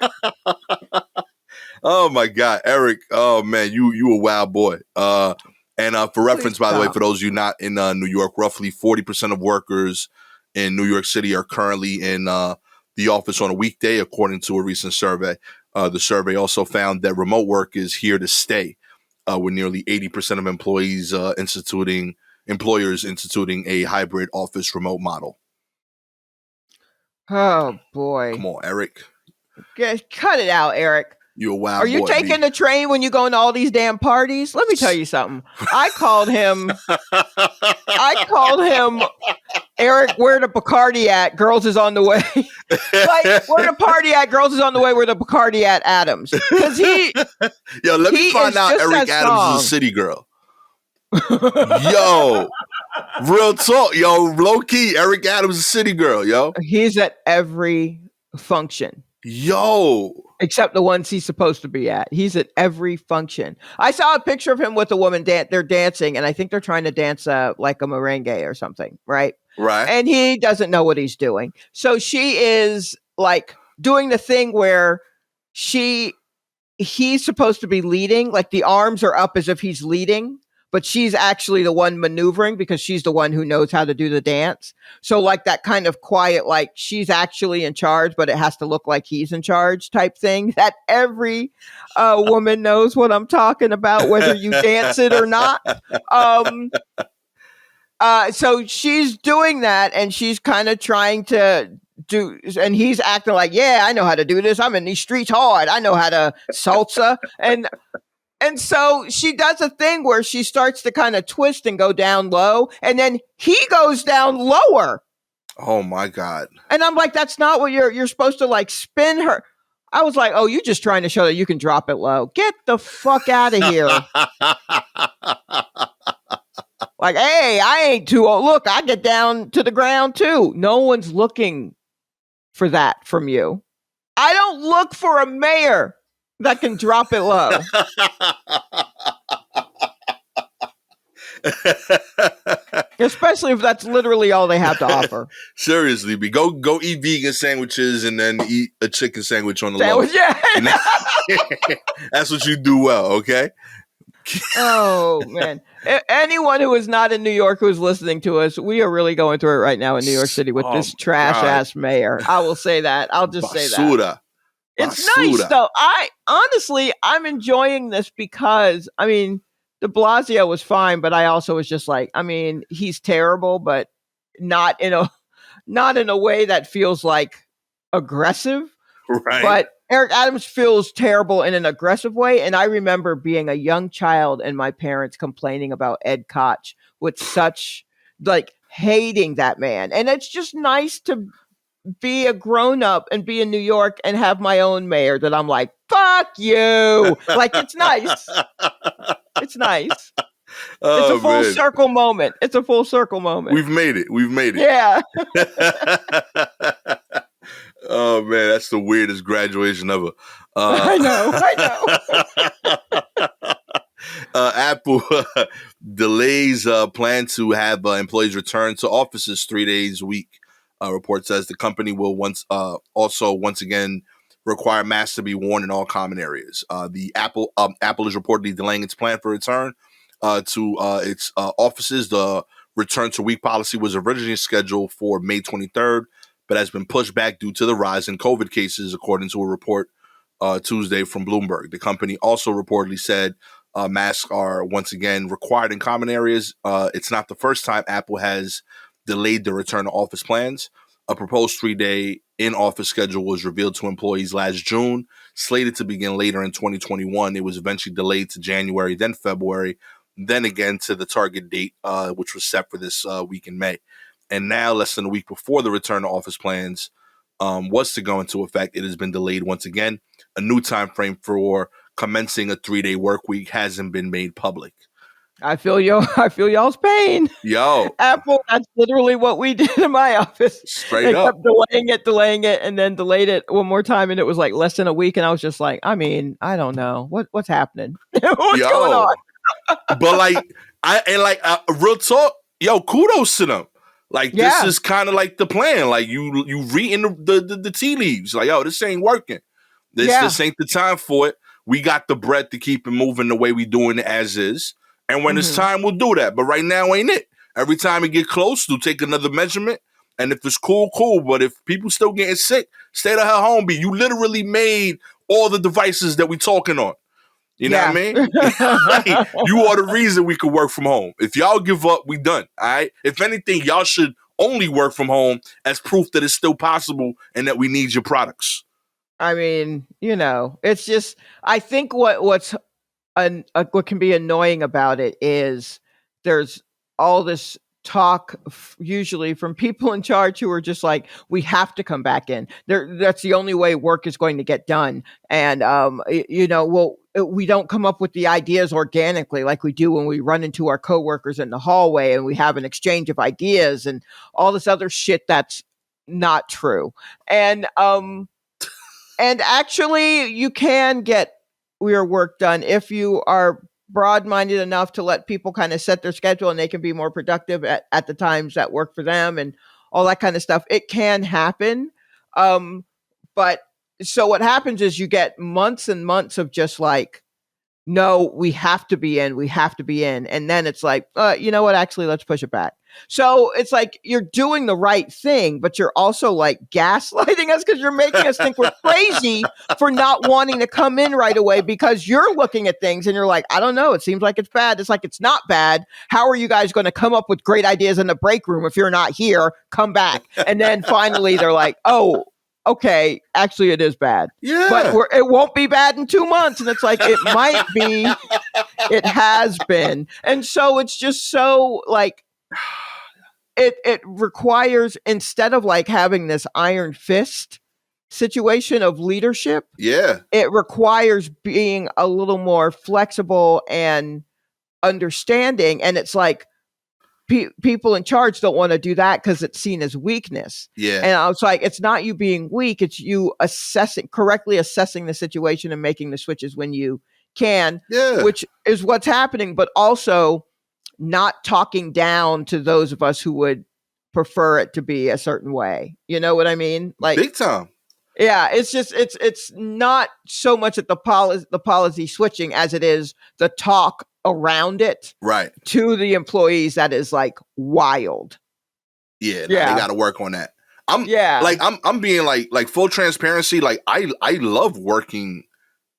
Oh my God, Eric. Oh man, you a wild boy. And for reference, by the way, for those of you not in New York, roughly 40% of workers in New York City are currently in the office on a weekday, according to a recent survey. The survey also found that remote work is here to stay, with nearly 80% of employers instituting a hybrid office remote model. Oh boy! Come on, Eric. Cut it out, Eric. You a wild boy. Are you taking the train when you go into all these damn parties? Let me tell you something. I called him, Eric, where the Bacardi at? Girls is on the way. Like, where the party at? Girls is on the way. Where the Bacardi at? Adams. Because yo, let me find out Eric Adams is a city girl. Yo, real talk. Yo, low key, Eric Adams is a city girl, yo. He's at every function. Yo. Except the ones he's supposed to be at. He's at every function. I saw a picture of him with a woman. They're dancing, and I think they're trying to dance like a merengue or something, right? Right. And he doesn't know what he's doing. So she is like doing the thing where he's supposed to be leading, like the arms are up as if he's leading, but she's actually the one maneuvering because she's the one who knows how to do the dance. So like that kind of quiet, like she's actually in charge, but it has to look like he's in charge type thing that every woman knows what I'm talking about, whether you dance it or not. So she's doing that and she's kind of trying to do, and he's acting like, yeah, I know how to do this. I'm in these streets hard. I know how to salsa. And so she does a thing where she starts to kind of twist and go down low, and then he goes down lower. Oh my God. And I'm like, that's not what you're supposed to like spin her. I was like, oh, you're just trying to show that you can drop it low. Get the fuck out of here. Like, hey, I ain't too old. Look, I get down to the ground too. No one's looking for that from you. I don't look for a mayor that can drop it low. Especially if that's literally all they have to offer. Seriously, go eat vegan sandwiches and then eat a chicken sandwich on the low. Yeah. That's what you do well, okay? Oh, man. Anyone who is not in New York who's listening to us, we are really going through it right now in New York City with this trash-ass mayor. I will say that. I'll just say that. It's nice, though. I'm enjoying this because, I mean, de Blasio was fine, but I also was just like, I mean, he's terrible, but not in a way that feels like aggressive. Right. But Eric Adams feels terrible in an aggressive way. And I remember being a young child and my parents complaining about Ed Koch with such, like, hating that man. And it's just nice to be a grown-up and be in New York and have my own mayor that I'm like, fuck you. Like, it's nice. It's nice. Oh, it's a full circle moment. It's a full circle moment. We've made it. Yeah. Oh, man, that's the weirdest graduation ever. I know. Apple delays plan to have employees return to offices 3 days a week. Report says the company will once again require masks to be worn in all common areas. The Apple is reportedly delaying its plan for return to its offices. The return to week policy was originally scheduled for May 23rd, but has been pushed back due to the rise in COVID cases, according to a report Tuesday from Bloomberg. The company also reportedly said masks are once again required in common areas. It's not the first time Apple has delayed the return to office plans. A proposed 3-day in-office schedule was revealed to employees last June, slated to begin later in 2021. It was eventually delayed to January, then February, then again to the target date, which was set for this week in May. And now, less than a week before the return to office plans was to go into effect, it has been delayed once again. A new time frame for commencing a 3-day work week hasn't been made public. I feel y'all's pain. Yo, Apple, that's literally what we did in my office. straight They up. kept delaying it, and then delayed it one more time, and it was like less than a week. And I was just like, I mean, I don't know what's happening. What's going Yo. on? But like, real talk, yo, kudos to them. Like, this Yeah. is kind of like the plan. Like, you reading the tea leaves. Like, yo, this ain't working. This ain't the time for it. We got the bread to keep it moving the way we doing it as is. And when it's time, we'll do that. But right now ain't it. Every time we get close, we'll take another measurement. And if it's cool, cool. But if people still getting sick, stay the hell home. You literally made all the devices that we talking on. You know what I mean? Like, you are the reason we could work from home. If y'all give up, we done. All right. If anything, y'all should only work from home as proof that it's still possible and that we need your products. I mean, it's just, I think what can be annoying about it is there's all this talk usually from people in charge who are just like, we have to come back in there. That's the only way work is going to get done. And, we don't come up with the ideas organically like we do when we run into our coworkers in the hallway and we have an exchange of ideas and all this other shit that's not true. And actually you can get your work done if you are broad-minded enough to let people kind of set their schedule and they can be more productive at the times that work for them and all that kind of stuff. It can happen. But so what happens is you get months and months of just like, no, we have to be in. And then it's like, you know what? Actually, let's push it back. So it's like you're doing the right thing, but you're also like gaslighting us because you're making us think we're crazy for not wanting to come in right away because you're looking at things and you're like, I don't know. It seems like it's bad. It's like, it's not bad. How are you guys going to come up with great ideas in the break room if you're not here? Come back. And then finally they're like, oh, okay, actually it is bad. Yeah. But it won't be bad in 2 months. And it's like, it might be, it has been. And so it's just so like, it requires, instead of like having this iron fist situation of leadership, it requires being a little more flexible and understanding. And it's like, people in charge don't want to do that because it's seen as weakness. Yeah. And I was like, it's not you being weak. It's you correctly assessing the situation and making the switches when you can, which is what's happening, but also not talking down to those of us who would prefer it to be a certain way. You know what I mean? Like, big time. Yeah, it's just it's not so much at the policy switching as it is the talk around it, right, to the employees that is like wild. Yeah, they got to work on that. I'm being like full transparency. Like I love working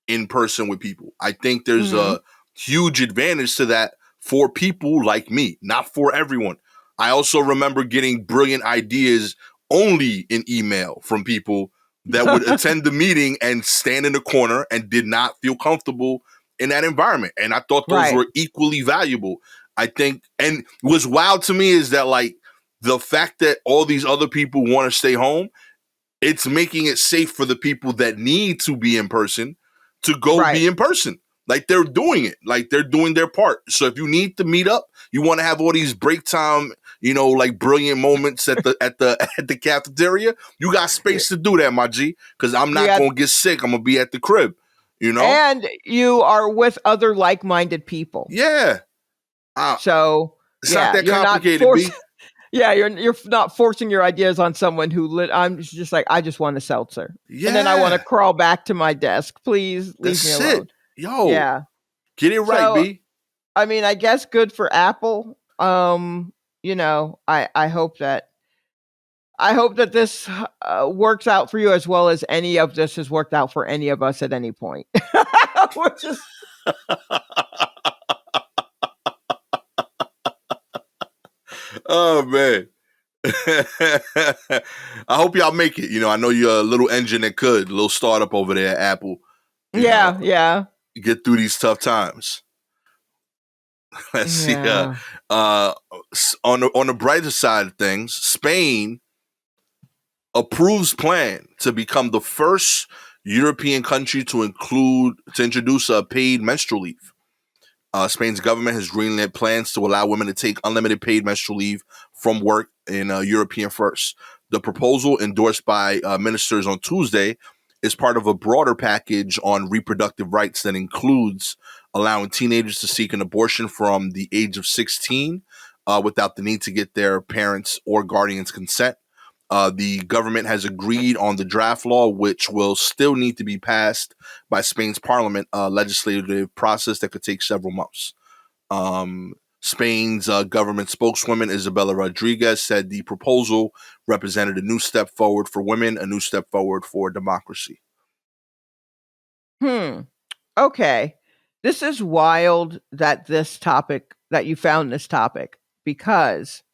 in person with people. I think there's a huge advantage to that for people like me, not for everyone. I also remember getting brilliant ideas only in email from people that would attend the meeting and stand in the corner and did not feel comfortable in that environment. And I thought those were equally valuable. I think, and what's wild to me is that like the fact that all these other people want to stay home, it's making it safe for the people that need to be in person to go be in person. Like they're doing it, like they're doing their part. So if you need to meet up, you want to have all these break time, like brilliant moments at the cafeteria, you got space to do that, my G, because I'm not going to get sick. I'm going to be at the crib, And you are with other like-minded people. Yeah. So it's not that complicated, you're not forcing your ideas on someone who I'm just like, I just want a seltzer. Yeah. And then I want to crawl back to my desk. Please leave me alone. Yo. Yeah. Get it right, B. I mean, I guess good for Apple. I hope that this works out for you as well as any of this has worked out for any of us at any point. We're just oh man. I hope y'all make it. I know you're a little engine that could, a little startup over there at Apple. Yeah. Get through these tough times. Let's see. On the brighter side of things, Spain approves plan to become the first European country to introduce a paid menstrual leave. Spain's government has greenlit plans to allow women to take unlimited paid menstrual leave from work in European first. The proposal, endorsed by ministers on Tuesday, is part of a broader package on reproductive rights that includes allowing teenagers to seek an abortion from the age of 16 without the need to get their parents' or guardians' consent. The government has agreed on the draft law, which will still need to be passed by Spain's parliament, a legislative process that could take several months. Spain's government spokeswoman, Isabella Rodriguez, said the proposal represented a new step forward for women, a new step forward for democracy. Okay. This is wild that you found this topic, because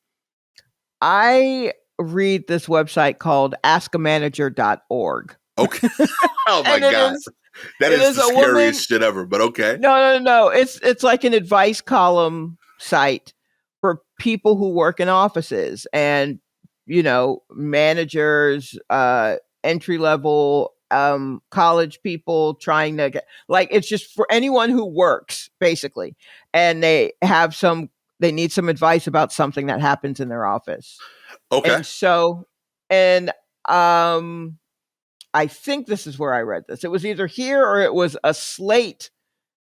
I read this website called askamanager.org. Okay. Oh my God. That is the scariest shit ever, but okay. No. It's like an advice column site for people who work in offices and, managers, entry level, college people trying to get, like, it's just for anyone who works, basically. And they need some advice about something that happens in their office. Okay. And I think this is where I read this. It was either here or it was a Slate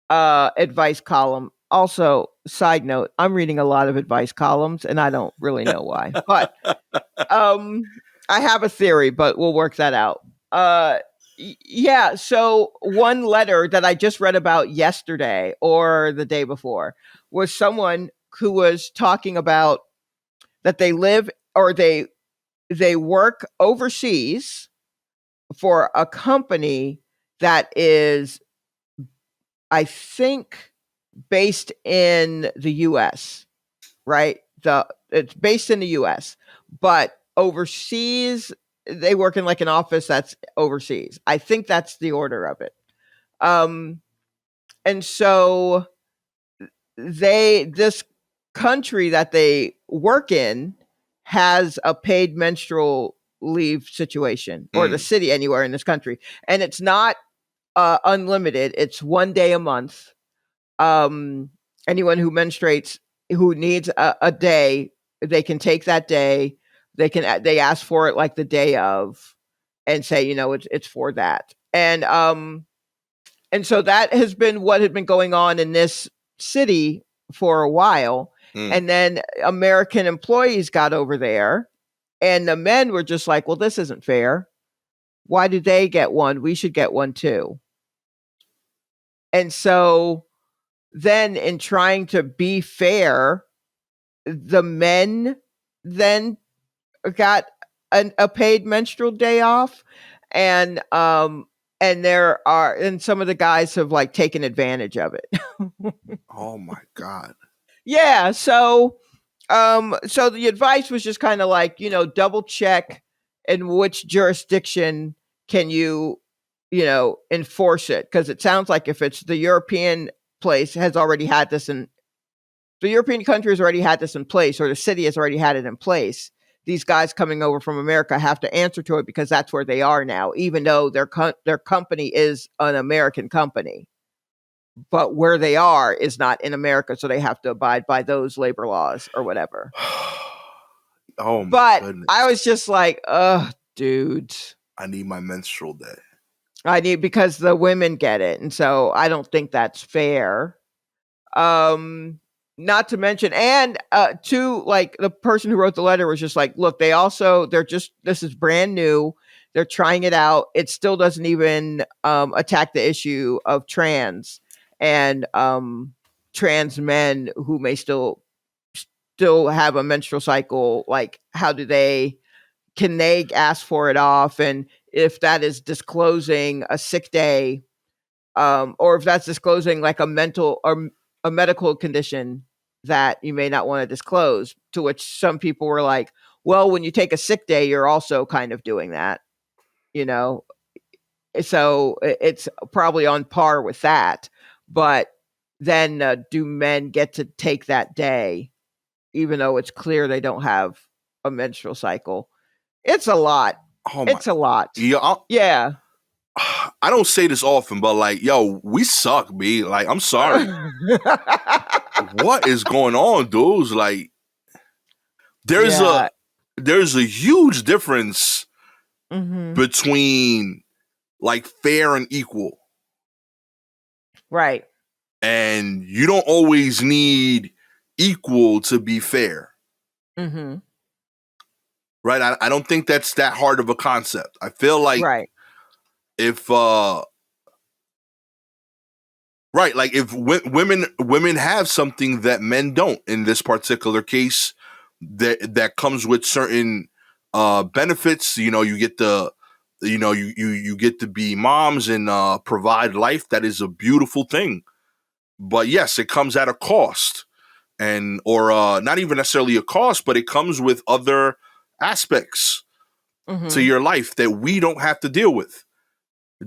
advice column. Also, side note, I'm reading a lot of advice columns and I don't really know why. But I have a theory, but we'll work that out. Yeah, so one letter that I just read about yesterday or the day before was someone who was talking about that they live or they work overseas for a company that is, I think, based in the US, right? It's based in the US, but overseas, they work in like an office that's overseas. I think that's the order of it. And so this country that they work in has a paid menstrual leave situation, or the city anywhere in this country. And it's not unlimited. It's 1 day a month. Anyone who menstruates, who needs a day, they can take that day. They ask for it like the day of and say, it's for that. And so that has been what had been going on in this city for a while. And then American employees got over there and the men were just like, well, this isn't fair. Why do they get one? We should get one too. And so then in trying to be fair, the men then got a paid menstrual day off. And some of the guys have like taken advantage of it. Oh my God. Yeah. So the advice was just kind of like, double check in which jurisdiction can you enforce it. Cause it sounds like if it's the European place has already had this and the European country has already had this in place, or the city has already had it in place. These guys coming over from America have to answer to it because that's where they are now, even though their company is an American company. But where they are is not in America, so they have to abide by those labor laws or whatever. Oh my goodness. I was just like, dude. I need my menstrual day. Because the women get it. And so I don't think that's fair. Not to mention, and like the person who wrote the letter was just like, look, this is brand new. They're trying it out. It still doesn't even attack the issue of trans and trans men who may still have a menstrual cycle. Like, can they ask for it off? And if that is disclosing a sick day, or if that's disclosing like a mental or a medical condition that you may not want to disclose, to which some people were like, well, when you take a sick day, you're also kind of doing that, so it's probably on par with that. But then do men get to take that day, even though it's clear they don't have a menstrual cycle? It's a lot. It's a lot. Yeah. Yeah. I don't say this often, but like, yo, we suck, B. Like, I'm sorry. What is going on, dudes? Like, there's Yeah. a huge difference Mm-hmm. between like fair and equal. Right. And you don't always need equal to be fair. Mm-hmm. Right? I don't think that's that hard of a concept. I feel like Right. if right, like if women have something that men don't in this particular case, that comes with certain benefits. You know, you get the you get to be moms and provide life. That is a beautiful thing. But yes, it comes at a cost, and or not even necessarily a cost, but it comes with other aspects to Mm-hmm. your life that we don't have to deal with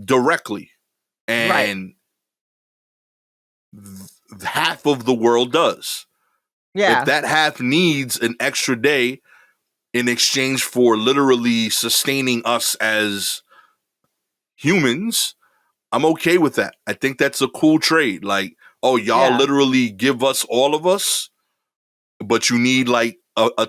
directly, Right. and half of the world does. If Yeah. that half needs an extra day in exchange for literally sustaining us as humans, I'm okay with that. I think that's a cool trade. Like, oh, y'all Yeah. literally give us all of us, but you need like a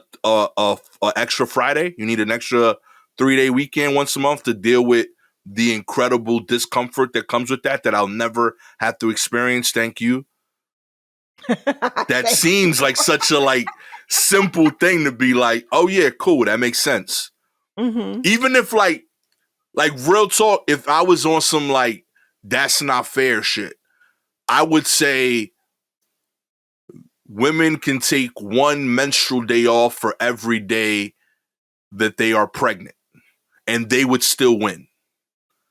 extra Friday. You need an extra 3-day weekend once a month to deal with the incredible discomfort that comes with that I'll never have to experience. Thank you. That Thank seems like such a like simple thing to be like, oh yeah, cool, that makes sense. Mm-hmm. Even if like real talk, if I was on some like that's not fair shit, I would say women can take one menstrual day off for every day that they are pregnant, and they would still win.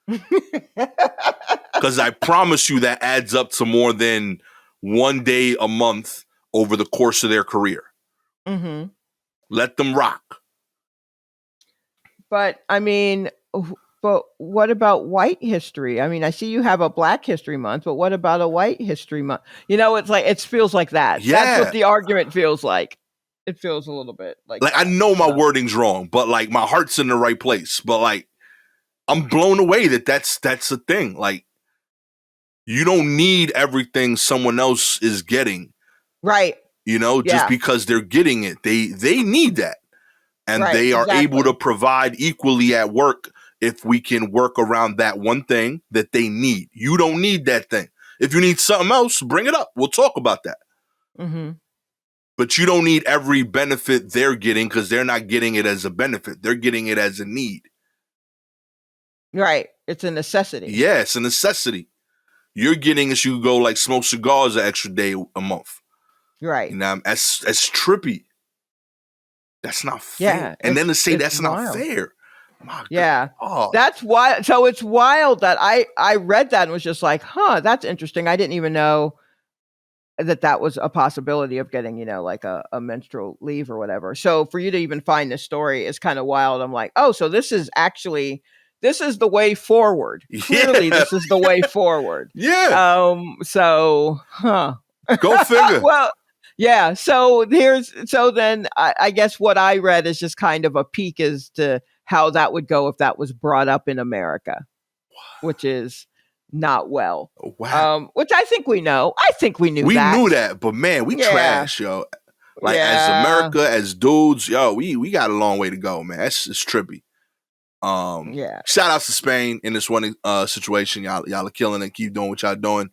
Because I promise you that adds up to more than one day a month over the course of their career. Mm-hmm. Let them rock. But I mean, but what about white history? I mean, I see you have a Black History Month, but what about a White History Month? You know, it's like it feels like that. That's what Yeah. the argument feels like. It feels a little bit like Like, I that. know my wording's wrong, but like my heart's in the right place. But like, I'm blown away that that's a thing. Like, you don't need everything someone else is getting, Right. you know, just Yeah. because they're getting it. They need that. And Right. they are able Exactly. to provide equally at work if we can work around that one thing that they need. You don't need that thing. If you need something else, bring it up. We'll talk about that. Mm-hmm. But you don't need every benefit they're getting, because they're not getting it as a benefit. They're getting it as a need. Right. It's a necessity. Yeah, it's a necessity. You're getting is you go like smoke cigars an extra day a month. Right. You know, that's trippy. That's not fair. Yeah. And then to say that's not wild. fair. My Yeah. God. Oh. That's why. So it's wild that I read that and was just like, huh, that's interesting. I didn't even know that was a possibility of getting, you know, like a menstrual leave or whatever. So for you to even find this story is kind of wild. I'm like, oh, so this is the way forward. Yeah. Clearly, this is the way forward. Yeah. So, huh. Go figure. Well, yeah. So then I guess what I read is just kind of a peek as to how that would go if that was brought up in America, which is not well. Wow. Which I think we know. I think we knew We that. knew that, but man, we trash, yo. Like, as Yeah. America, as dudes, yo, we got a long way to go, man. It's trippy. Yeah. Shout outs to Spain in this one situation. Y'all are killing it. Keep doing what y'all doing.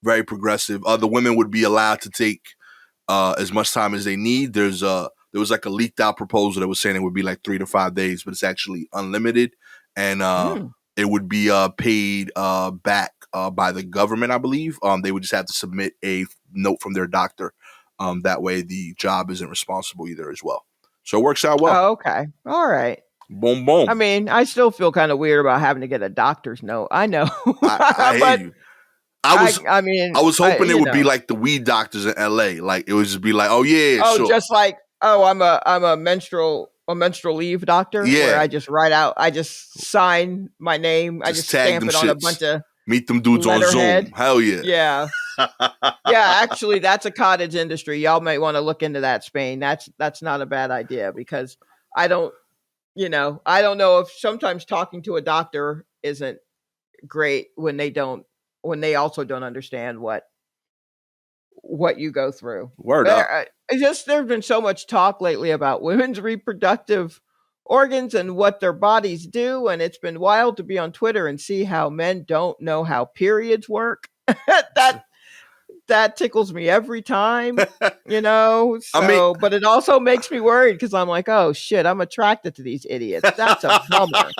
Very progressive. The women would be allowed to take as much time as they need. There was like a leaked out proposal that was saying it would be like 3 to 5 days, but it's actually unlimited, and it would be paid back by the government, I believe. They would just have to submit a note from their doctor. That way the job isn't responsible either as well. So it works out well. Oh, okay. All right. Boom, boom. I mean, I still feel kind of weird about having to get a doctor's note. I know. I hear but you. I was hoping it would be like the weed doctors in LA. Like, it would just be like, oh yeah, oh, sure. just like, oh, I'm a menstrual leave doctor. Yeah. Where I just sign my name. I just tag stamp them it on a shits. bunch of Meet them dudes letterhead. on Zoom. Hell yeah. Yeah. Yeah, actually, that's a cottage industry. Y'all might want to look into that, Spain. That's not a bad idea, because I don't know if sometimes talking to a doctor isn't great when they also don't understand what you go through. Word up. There's been so much talk lately about women's reproductive organs and what their bodies do, and it's been wild to be on Twitter and see how men don't know how periods work. that tickles me every time, So, I mean, but it also makes me worried because I'm like, oh shit, I'm attracted to these idiots. That's a bummer.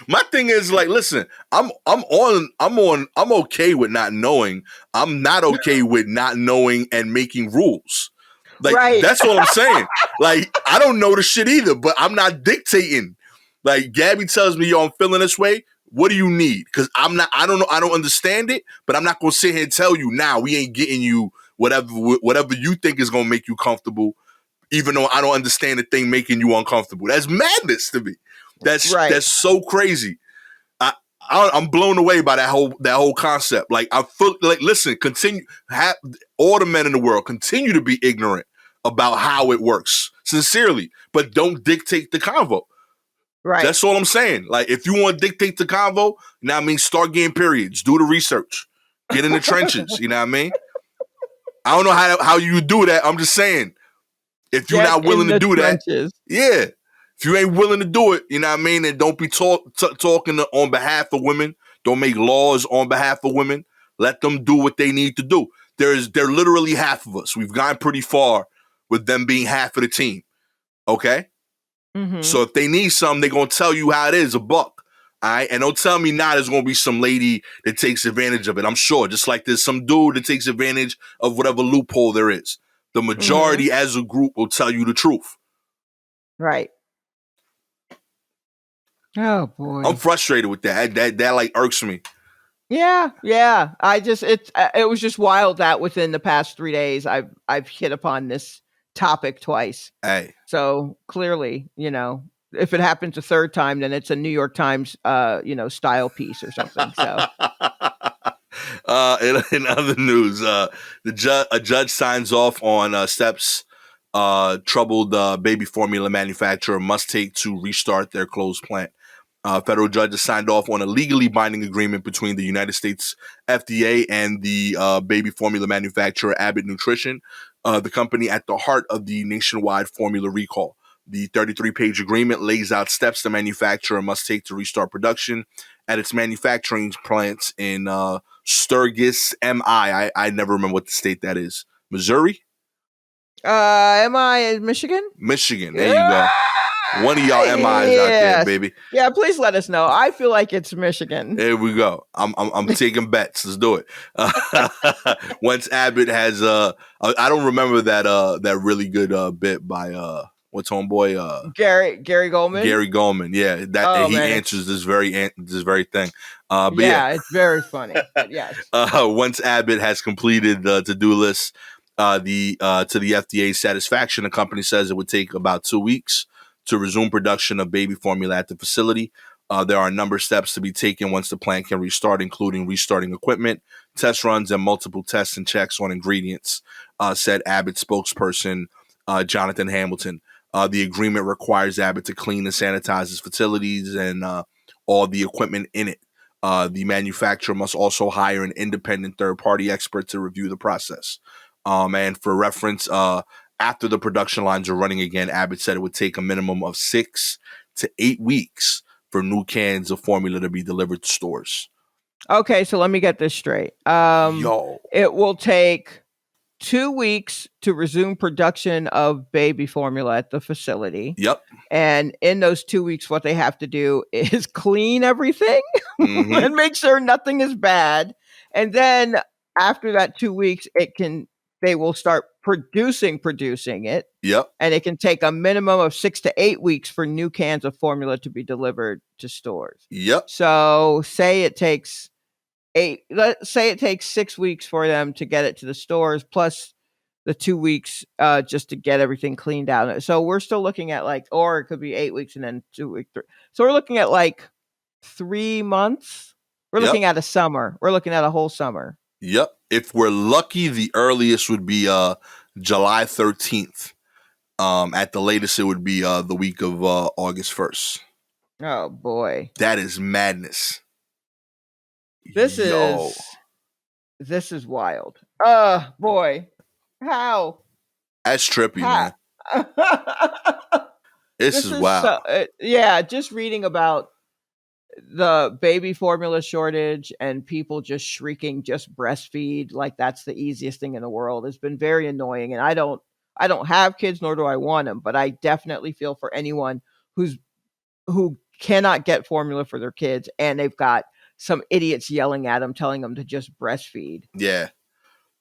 My thing is like, listen, I'm okay with not knowing. I'm not okay with not knowing and making rules. Like, right. That's what I'm saying. Like, I don't know the shit either, but I'm not dictating. Like, Gabby tells me, yo, I'm feeling this way. What do you need? Because I don't know. I don't understand it, but I'm not going to sit here and tell you now we ain't getting you whatever you think is going to make you comfortable, even though I don't understand the thing making you uncomfortable. That's madness to me. That's so crazy. I'm blown away by that whole concept. Like, I feel like, listen, continue, all the men in the world continue to be ignorant about how it works, sincerely, but don't dictate the convo. Right. That's all I'm saying. Like, if you want to dictate the convo, I mean, start getting periods, do the research, get in the trenches. You know what I mean? I don't know how you do that. I'm just saying, if you're not willing to do trenches. that, yeah. If you ain't willing to do it, you know what I mean? And don't be talking on behalf of women. Don't make laws on behalf of women. Let them do what they need to do. They're literally half of us. We've gone pretty far with them being half of the team. Okay? Mm-hmm. So if they need something, they're going to tell you how it is, $1. All right? And don't tell me now there's going to be some lady that takes advantage of it. I'm sure. Just like there's some dude that takes advantage of whatever loophole there is. The majority as a group will tell you the truth. Right. Oh boy, I'm frustrated with that. That like irks me. Yeah. It was just wild that within the past 3 days I've hit upon this topic twice. Hey. So clearly, if it happens a third time, then it's a New York Times, style piece or something. So. In other news, a judge signs off on steps troubled baby formula manufacturer must take to restart their closed plant. Federal judges signed off on a legally binding agreement between the United States FDA and the baby formula manufacturer Abbott Nutrition, the company at the heart of the nationwide formula recall. The 33-page agreement lays out steps the manufacturer must take to restart production at its manufacturing plants in Sturgis, MI. I never remember what the state that is. Missouri? MI in Michigan? Michigan. There you go. One of y'all MIs out there, baby. Yeah, please let us know. I feel like it's Michigan. There we go. I'm taking bets. Let's do it. Once Abbott has I don't remember that really good bit by what's homeboy Gary Goldman. Gary Goldman. Yeah, that he answers this very thing. But yeah, it's very funny. But yes. Once Abbott has completed the to-do list, to the FDA's satisfaction, the company says it would take about 2 weeks to resume production of baby formula at the facility. There are a number of steps to be taken once the plant can restart, including restarting equipment, test runs, and multiple tests and checks on ingredients, said Abbott spokesperson Jonathan Hamilton. The agreement requires Abbott to clean and sanitize its facilities and all the equipment in it. The manufacturer must also hire an independent third-party expert to review the process. And for reference, after the production lines are running again, Abbott said it would take a minimum of 6 to 8 weeks for new cans of formula to be delivered to stores. Okay, so let me get this straight. It will take 2 weeks to resume production of baby formula at the facility. Yep. And in those 2 weeks, what they have to do is clean everything and make sure nothing is bad. And then after that 2 weeks, they will start producing it. Yep. And it can take a minimum of 6 to 8 weeks for new cans of formula to be delivered to stores. Yep. So say it takes 6 weeks for them to get it to the stores, plus the 2 weeks just to get everything cleaned out. So we're still looking at or it could be 8 weeks and then 2 weeks. So we're looking at 3 months. We're looking at a summer. We're looking at a whole summer. Yep. If we're lucky, the earliest would be July 13th. At the latest, it would be the week of August 1st. Oh, boy. That is madness. This Yo, is wild. Boy. How? that's trippy, How? man. This This is is wild. so, yeah, just reading about the baby formula shortage and people just shrieking just breastfeed like that's the easiest thing in the world has been very annoying, and I don't have kids, nor do I want them, but I definitely feel for anyone who cannot get formula for their kids and they've got some idiots yelling at them telling them to just breastfeed. Yeah,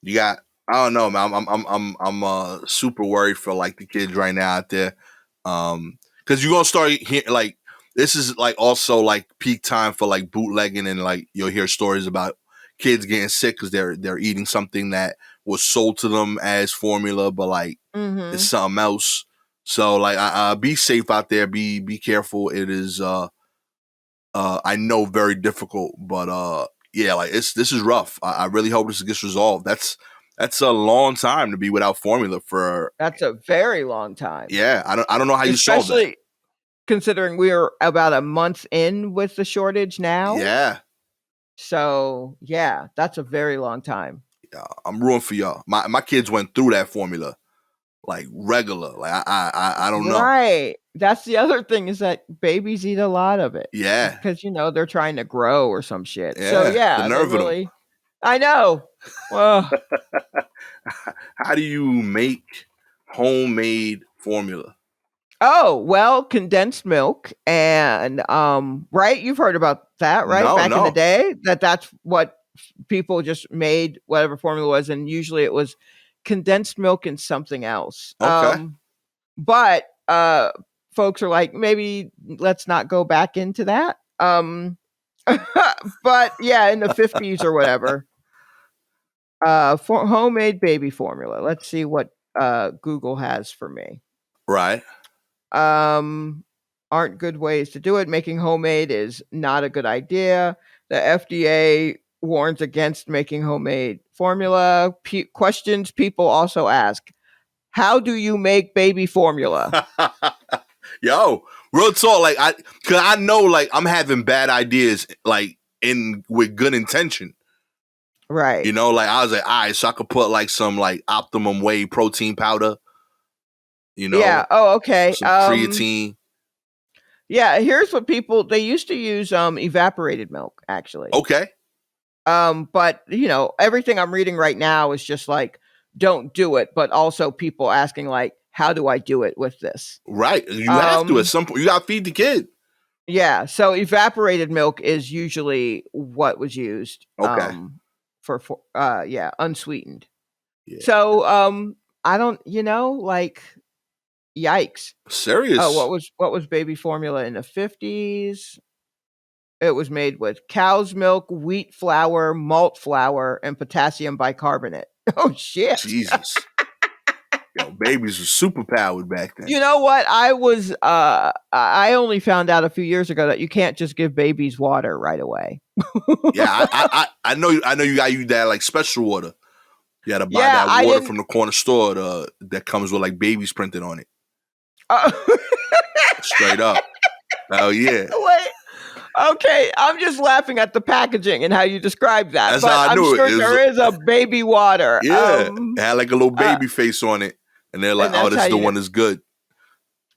you got. I don't know, man. I'm super worried for like the kids right now out there, because you're gonna start hearing like this is like also like peak time for like bootlegging, and like you'll hear stories about kids getting sick because they're eating something that was sold to them as formula, but like it's Mhm. something else. So like, be safe out there. Be careful. It is I know very difficult, but yeah, like this is rough. I really hope this gets resolved. That's a long time to be without formula for. That's a very long time. Yeah, I don't know how you solve that. Especially considering we're about a month in with the shortage now. Yeah, So, yeah, that's a very long time. I'm rooting for y'all. My kids went through that formula like regular. Like I don't know. Right. That's the other thing is that babies eat a lot of it Yeah, because, they're trying to grow or some shit. So, yeah, the yeah, they nerve of them. really I know. Well, How do you make homemade formula? oh, well, condensed milk and right, you've heard about that, right? No, Back in the no. day, that's what people just made whatever formula was, and usually it was condensed milk and something else. Okay. But folks are like, maybe let's not go back into that. But yeah, in the 50s or whatever, for homemade baby formula. Let's see what Google has for me. Right. Um, aren't good ways to do it. Making homemade is not a good idea. The FDA warns against making homemade formula. Questions people also ask: how do you make baby formula? Yo, real talk. Like cause I know like I'm having bad ideas like in with good intention. Right. Like I was like, all right, so I could put like some like optimum whey protein powder, Yeah. Oh, okay. some creatine. Yeah, here's what they used to use evaporated milk actually. Okay. But everything I'm reading right now is just like don't do it, but also people asking like how do I do it with this? Right. You have to at some point. You got to feed the kid. Yeah, so evaporated milk is usually what was used Okay. for unsweetened. Yeah. So I don't, like yikes. Serious. Oh, what was baby formula in the 50s? It was made with cow's milk, wheat flour, malt flour, and potassium bicarbonate. Oh shit. Jesus. Yo, babies were super powered back then. You know what? I only found out a few years ago that you can't just give babies water right away. Yeah, I know you gotta use that like special water. You gotta buy that water from the corner store that comes with like babies printed on it. Straight up. Oh yeah. Wait. Okay, I'm just laughing at the packaging and how you described that. That's but how I knew I'm sure it. there is a baby water. Yeah, it had like a little baby face on it, and they're like, "Oh, this is the one that's good."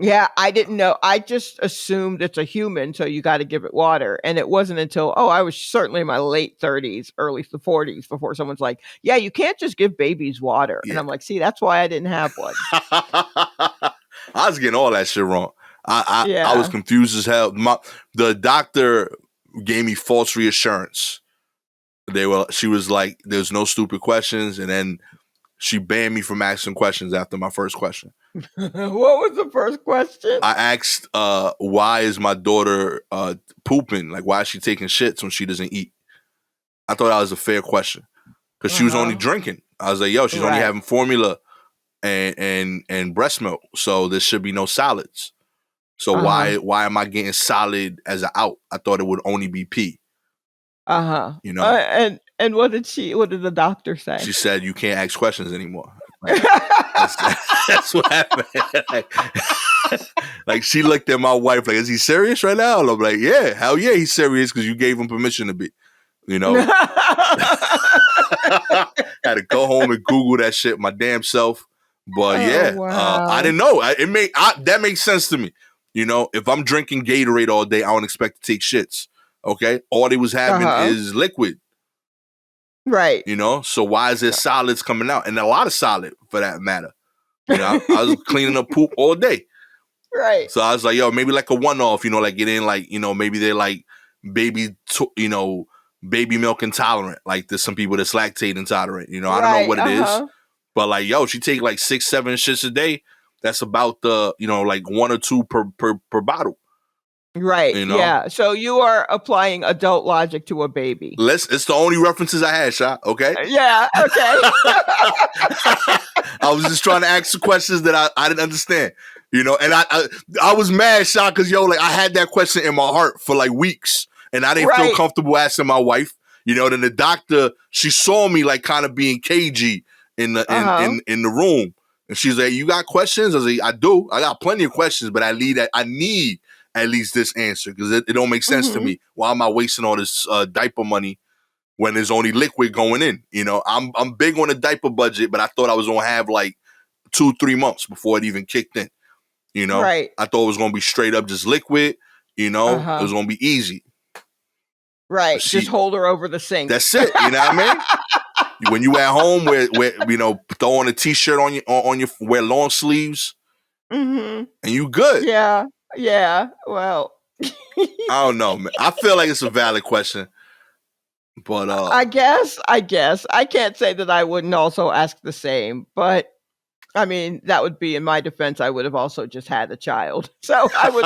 Yeah, I didn't know. I just assumed it's a human, so you got to give it water. And it wasn't until I was certainly in my late 30s, early 40s before someone's like, "Yeah, you can't just give babies water." Yeah. And I'm like, "See, that's why I didn't have one." I was getting all that shit wrong. I was confused as hell. The doctor gave me false reassurance. She was like, "There's no stupid questions," and then she banned me from asking questions after my first question. What was the first question? I asked, "Why is my daughter pooping? Like, why is she taking shits when she doesn't eat?" I thought that was a fair question because she was only drinking. I was like, "Yo, she's only having formula and breast milk, so there should be no solids." So why am I getting solid as an out? I thought it would only be pee. And what did the doctor say? She said you can't ask questions anymore. Like, that's what happened. Like she looked at my wife like, is he serious right now? And I'm like, yeah, hell yeah, he's serious because you gave him permission to be. You know, had to go home and Google that shit my damn self. But yeah, wow. I didn't know. That makes sense to me. You know, if I'm drinking Gatorade all day, I don't expect to take shits. Okay, all they was having is liquid. Right. You know, so why is there solids coming out, and a lot of solid for that matter? You know, I was cleaning up poop all day. Right. So I was like, yo, maybe like a one-off, you know, like it ain't like, you know, maybe they're like baby milk intolerant. Like there's some people that's lactate intolerant, you know, I don't know what it is. But like, yo, she take like 6-7 shits a day. That's about the, you know, like 1 or 2 per bottle. Right. You know? Yeah. So you are applying adult logic to a baby. It's the only references I had, Sha. Okay. Yeah. Okay. I was just trying to ask the questions that I didn't understand. You know, and I was mad, Sha, because yo, like I had that question in my heart for like weeks, and I didn't feel comfortable asking my wife. You know, then the doctor, she saw me like kind of being cagey in the in the room, and she's like, "You got questions?" I was like, "I do. I got plenty of questions, but I need at least this answer because it don't make sense to me. Why am I wasting all this diaper money when there's only liquid going in? You know, I'm big on the diaper budget, but I thought I was gonna have like 2-3 months before it even kicked in. You know, I thought it was gonna be straight up just liquid. You know, it was gonna be easy. Right, just hold her over the sink. That's it. You know what I mean? When you at home, where you know, throw on a t-shirt on your wear long sleeves, and you good. Yeah. Well, I don't know, man. I feel like it's a valid question, but I guess I can't say that I wouldn't also ask the same, but I mean, that would be in my defense. I would have also just had a child, so I would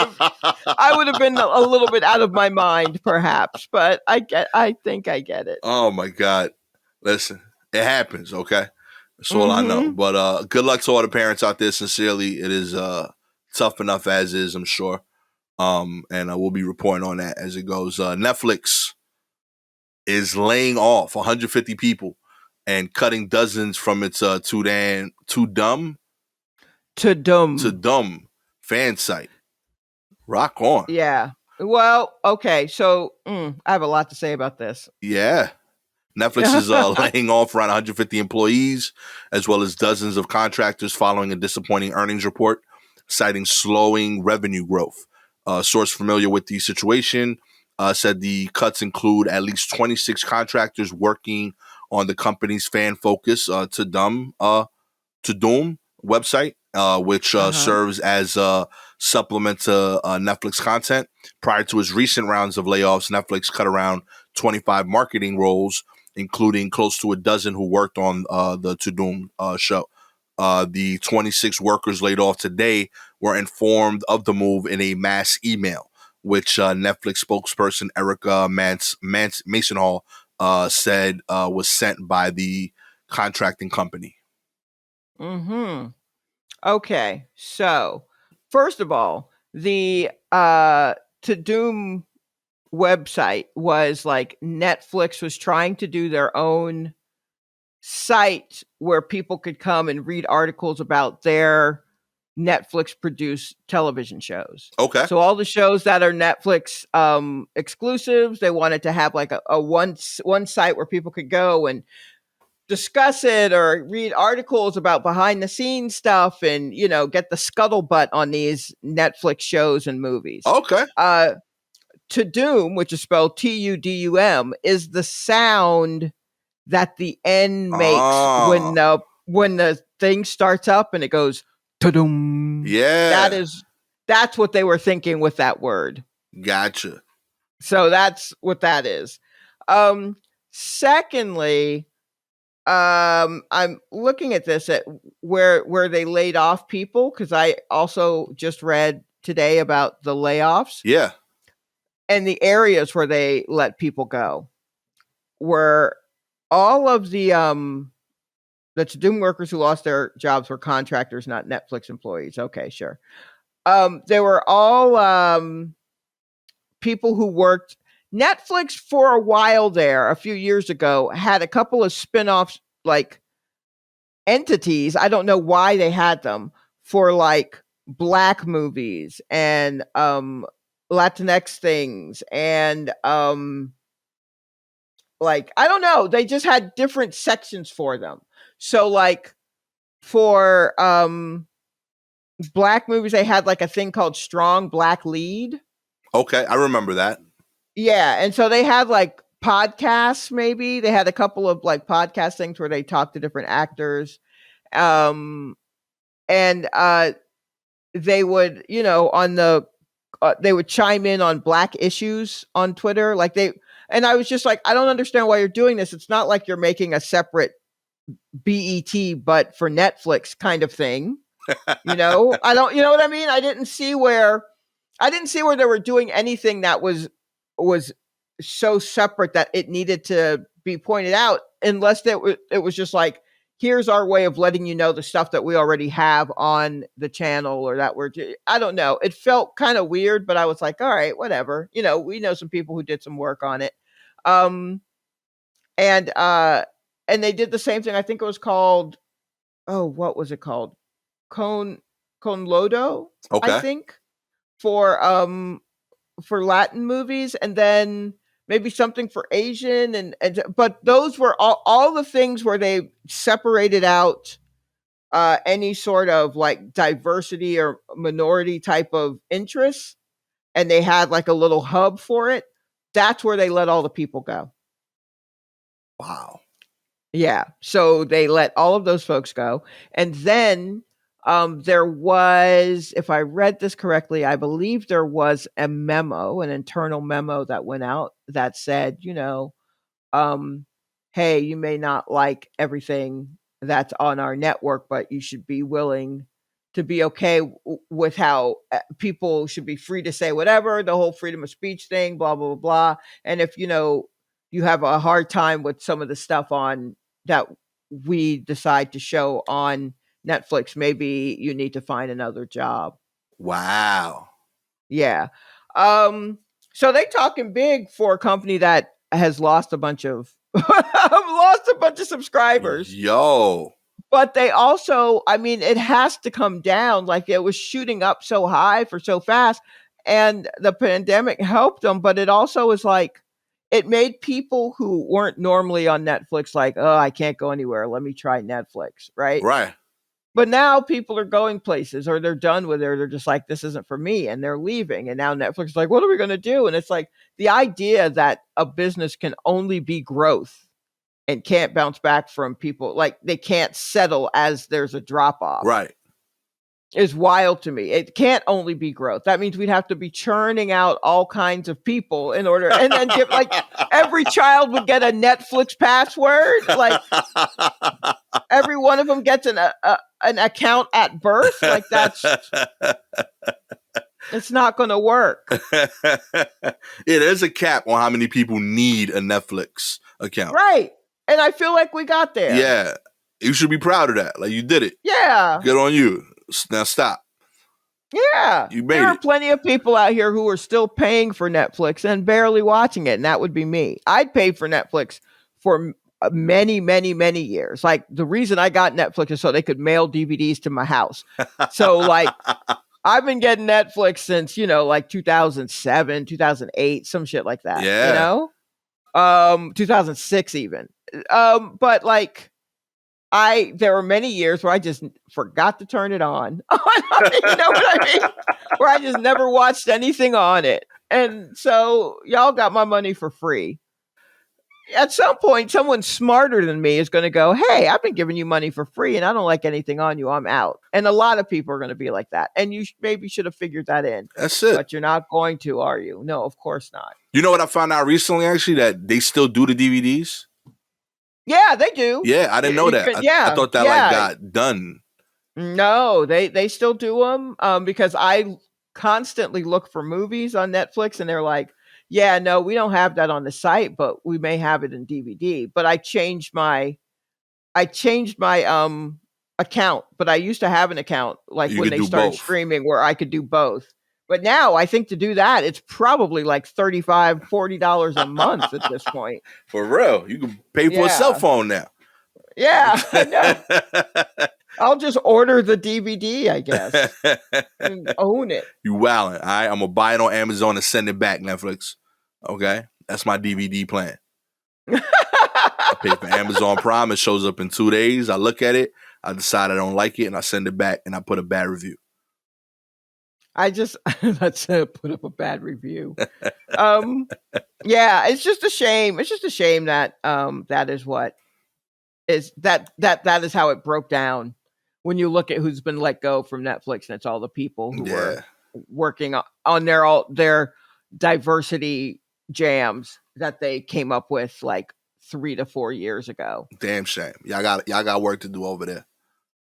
have been a little bit out of my mind, perhaps. But I think I get it. Oh my God! Listen, it happens. Okay, that's all I know. But good luck to all the parents out there. Sincerely, it is tough enough as is, I'm sure. And we'll be reporting on that as it goes. Netflix is laying off 150 people and cutting dozens from its too dumb fan site. Rock on. Yeah. Well, okay. So I have a lot to say about this. Yeah. Netflix is laying off around 150 employees, as well as dozens of contractors following a disappointing earnings report, citing slowing revenue growth. A source familiar with the situation said the cuts include at least 26 contractors working on the company's fan focus to Doom website, which serves as a supplement to Netflix content. Prior to its recent rounds of layoffs, Netflix cut around 25 marketing roles, including close to a dozen who worked on the To Doom show. The 26 workers laid off today were informed of the move in a mass email, which Netflix spokesperson Erica Mason Hall said was sent by the contracting company. Okay, so first of all, the To Doom website was like Netflix was trying to do their own site where people could come and read articles about their Netflix produced television shows. Okay. So all the shows that are Netflix exclusives, they wanted to have like a one site where people could go and discuss it or read articles about behind the scenes stuff and, you know, get the scuttlebutt on these Netflix shows and movies. Okay. To Doom, which is spelled Tudum, is the sound that the N makes when the thing starts up and it goes to-doom. Yeah. That's what they were thinking with that word. Gotcha. So that's what that is. Secondly, I'm looking at this at where they laid off people, because I also just read today about the layoffs. Yeah. And the areas where they let people go were all of the To Doom workers who lost their jobs were contractors, not Netflix employees. Okay, sure. They were all people who worked. Netflix for a while there, a few years ago, had a couple of spin-offs, like entities. I don't know why they had them for like Black movies and Latinx things and like, I don't know, they just had different sections for them. So like for Black movies, they had like a thing called Strong Black Lead. Okay, I remember that. Yeah, and so they had like podcasts, maybe. They had a couple of like podcast things where they talked to different actors. And they would, on the they would chime in on Black issues on Twitter. And I was just like, I don't understand why you're doing this. It's not like you're making a separate BET, but for Netflix kind of thing. I don't, you know what I mean? I didn't see where they were doing anything that was so separate that it needed to be pointed out, unless it was just like, here's our way of letting you know the stuff that we already have on the channel, or that I don't know. It felt kind of weird, but I was like, all right, whatever. We know some people who did some work on it. And they did the same thing. I think it was called, what was it called? Con Lodo, Okay. I think, for Latin movies, and then maybe something for Asian, but those were all the things where they separated out any sort of like diversity or minority type of interests, and they had like a little hub for it. That's where they let all the people go. Wow. Yeah. So they let all of those folks go. And then there was, if I read this correctly, I believe there was a memo, an internal memo that went out that said, hey, you may not like everything that's on our network, but you should be willing to be okay with how people should be free to say whatever, the whole freedom of speech thing, blah, blah, blah, blah. And if, you have a hard time with some of the stuff on that we decide to show on Netflix, maybe you need to find another job. Wow. Yeah. So they talking big for a company that has lost a bunch of subscribers. Yo. But they also, it has to come down. Like, it was shooting up so high for so fast, and the pandemic helped them, but it also was like, it made people who weren't normally on Netflix like, oh, I can't go anywhere, let me try Netflix, right? Right. But now people are going places, or they're done with it, or they're just like, this isn't for me, and they're leaving. And now Netflix is like, what are we going to do? And it's like, the idea that a business can only be growth and can't bounce back from people, like they can't settle as there's a drop off. Right. Is wild to me. It can't only be growth. That means we'd have to be churning out all kinds of people in order, and then give, like, every child would get a Netflix password. Like, every one of them gets an account at birth. Like, it's not going to work. There's a cap on how many people need a Netflix account. Right. And I feel like we got there. Yeah. You should be proud of that. Like, you did it. Yeah. Good on you. Now stop. Yeah. You made There are it. plenty of people out here who are still paying for Netflix and barely watching it. And that would be me. I'd pay for Netflix for many, many, many years. Like, the reason I got Netflix is so they could mail DVDs to my house. So, like, I've been getting Netflix since, like 2007, 2008, some shit like that. Yeah. 2006 even. But like, there were many years where I just forgot to turn it on. You know what I mean? Where I just never watched anything on it. And so y'all got my money for free. At some point, someone smarter than me is going to go, hey, I've been giving you money for free and I don't like anything on you. I'm out. And a lot of people are going to be like that. And you maybe should have figured that in. That's it. But you're not going to, are you? No, of course not. You know what I found out recently, actually, that they still do the DVDs? Yeah, they do. Yeah, I didn't know that. I thought that like got done. No, they still do them because I constantly look for movies on Netflix and they're like, yeah, no, we don't have that on the site, but we may have it in DVD. But I changed my account, but I used to have an account like when they started streaming where I could do both. But now I think to do that, it's probably like $35, $40 a month at this point. For real. You can pay for a cell phone now. Yeah, I know. I'll just order the DVD, I guess, and own it. You wildin'. All right, I'm going to buy it on Amazon and send it back, Netflix. Okay? That's my DVD plan. Pay for Amazon Prime. It shows up in 2 days. I look at it. I decide I don't like it, and I send it back, and I put a bad review. Let's put up a bad review. Yeah, it's just a shame. It's just a shame that that is what is that is how it broke down. When you look at who's been let go from Netflix, and it's all the people who were working on their diversity jams that they came up with like 3 to 4 years ago. Damn shame. Y'all got work to do over there.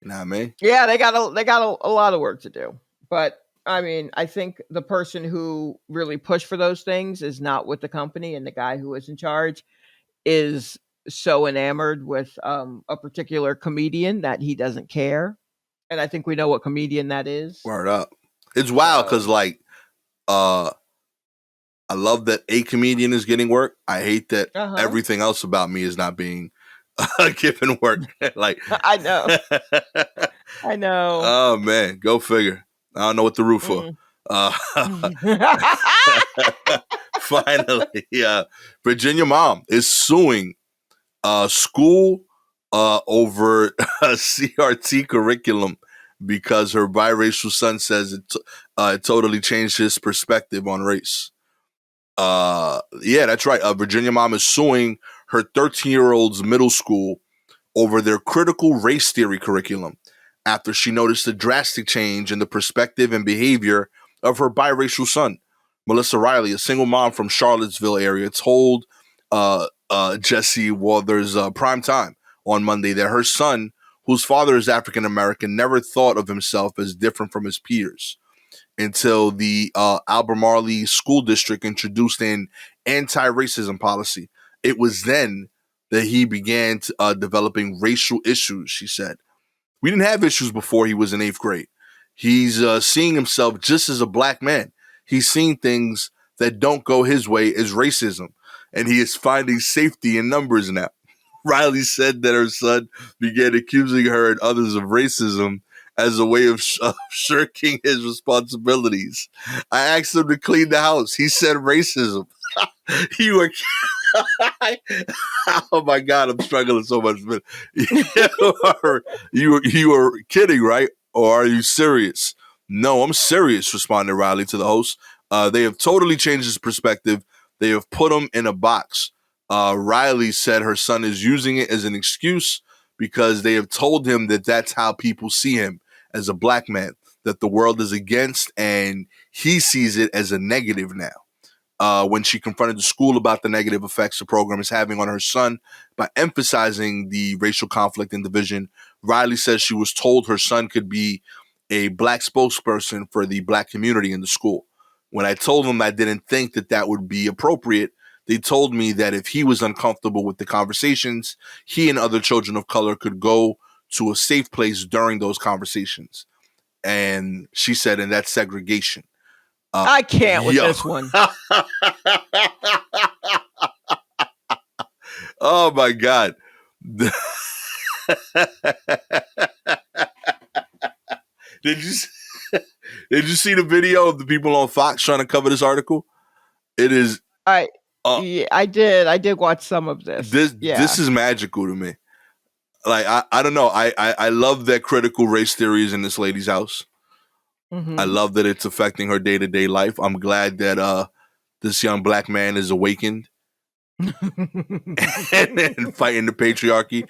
You know what I mean? Yeah, they got a lot of work to do. But I mean, I think the person who really pushed for those things is not with the company, and the guy who is in charge is so enamored with a particular comedian that he doesn't care. And I think we know what comedian that is. Word up. It's wild because like I love that a comedian is getting work. I hate that everything else about me is not being given work. Like I know. I know. Oh man, go figure. I don't know what the roof for. Finally, Virginia mom is suing school over a CRT curriculum because her biracial son says it totally changed his perspective on race. Yeah, that's right. Virginia mom is suing her 13-year-old's middle school over their critical race theory curriculum after she noticed a drastic change in the perspective and behavior of her biracial son. Melissa Riley, a single mom from Charlottesville area, told Jesse Walters Prime Time on Monday that her son, whose father is African American, never thought of himself as different from his peers until the Albemarle School District introduced an anti-racism policy. It was then that he began developing racial issues, she said. We didn't have issues before he was in 8th grade. He's seeing himself just as a black man. He's seeing things that don't go his way as racism, and he is finding safety in numbers now. Riley said that her son began accusing her and others of racism as a way of shirking his responsibilities. I asked him to clean the house. He said racism. You were... Oh my God, I'm struggling so much. You are kidding, right? Or are you serious? No, I'm serious, responded Riley to the host. They have totally changed his perspective. They have put him in a box. Riley said her son is using it as an excuse because they have told him that that's how people see him as a black man, that the world is against, and he sees it as a negative now. When she confronted the school about the negative effects the program is having on her son by emphasizing the racial conflict and division, Riley says she was told her son could be a black spokesperson for the black community in the school. When I told them I didn't think that would be appropriate, they told me that if he was uncomfortable with the conversations, he and other children of color could go to a safe place during those conversations. And she said, and that's segregation. I can't with this one. Oh my God. Did you see the video of the people on Fox trying to cover this article? It is. Yeah, I did watch some of this. This is magical to me. Like I don't know. I love that critical race theory is in this lady's house. Mm-hmm. I love that it's affecting her day-to-day life. I'm glad that this young black man is awakened and fighting the patriarchy.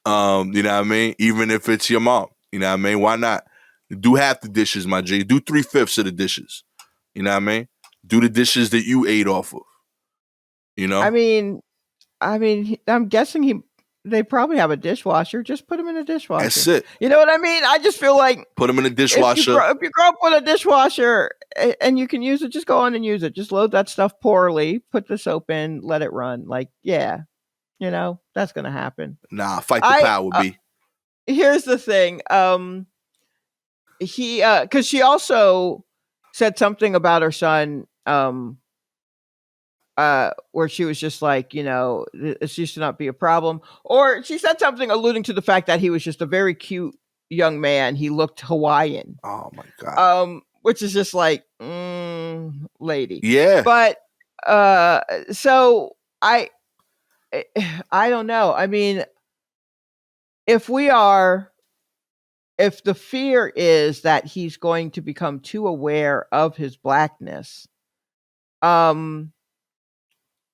You know what I mean? Even if it's your mom, you know what I mean? Why not? Do half the dishes, my G. Do 3/5 of the dishes. You know what I mean? Do the dishes that you ate off of. You know? I mean, I'm guessing they probably have a dishwasher. Just put them in a dishwasher. That's it. You know what I mean? I just feel like put them in a dishwasher. If you grow up with a dishwasher and you can use it, just go on and use it. Just load that stuff poorly, put the soap in, let it run. Like, yeah, you know, that's going to happen. Nah, fight the power, B. Here's the thing. Because she also said something about her son, where she was just like, you know, this used to not be a problem. Or she said something alluding to the fact that he was just a very cute young man. He looked Hawaiian. Oh my God. Which is just like, lady. Yeah. But so I don't know. I mean, if the fear is that he's going to become too aware of his blackness, and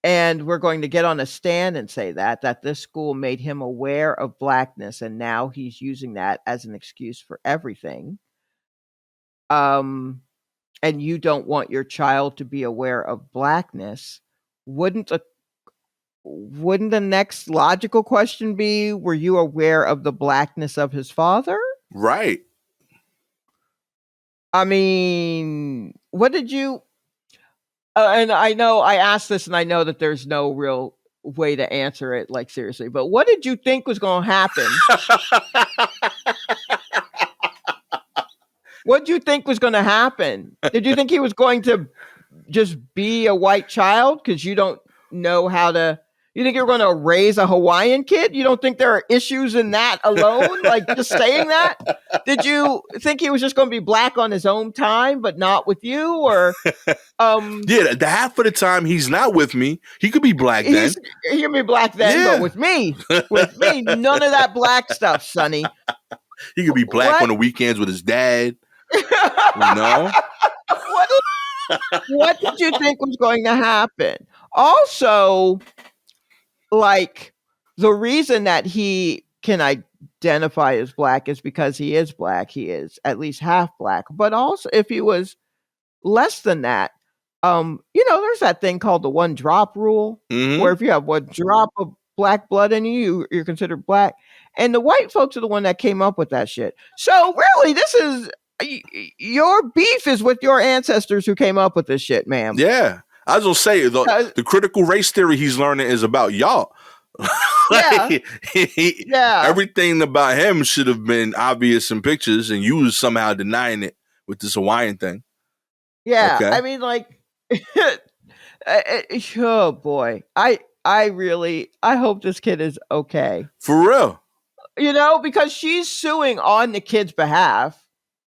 we're going to get on a stand and say that this school made him aware of blackness, and now he's using that as an excuse for everything. And you don't want your child to be aware of blackness, wouldn't the next logical question be, were you aware of the blackness of his father? Right. I mean, what did you and I know I asked this and I know that there's no real way to answer it, like, seriously, but what did you think was going to happen? What did you think was going to happen? Did you think he was going to just be a white child because you don't know how to? You think you're going to raise a Hawaiian kid? You don't think there are issues in that alone? Like, just saying that? Did you think he was just going to be black on his own time, but not with you? Or yeah, the half of the time he's not with me, he could be black then. He could be black then, but with me, none of that black stuff, Sonny. He could be black on the weekends with his dad. You know? What did you think was going to happen? Also, like, the reason that he can identify as black is because he is black. He is at least half black. But also, if he was less than that, there's that thing called the 1 drop rule, where if you have 1 drop of black blood in you, you're considered black. And the white folks are the one that came up with that shit. So really, this is your beef is with your ancestors who came up with this shit, ma'am. Yeah. I was going to say, the critical race theory he's learning is about y'all. Everything about him should have been obvious in pictures, and you was somehow denying it with this Hawaiian thing. Yeah. Okay. I mean, like, oh boy. I hope this kid is okay. For real. Because she's suing on the kid's behalf.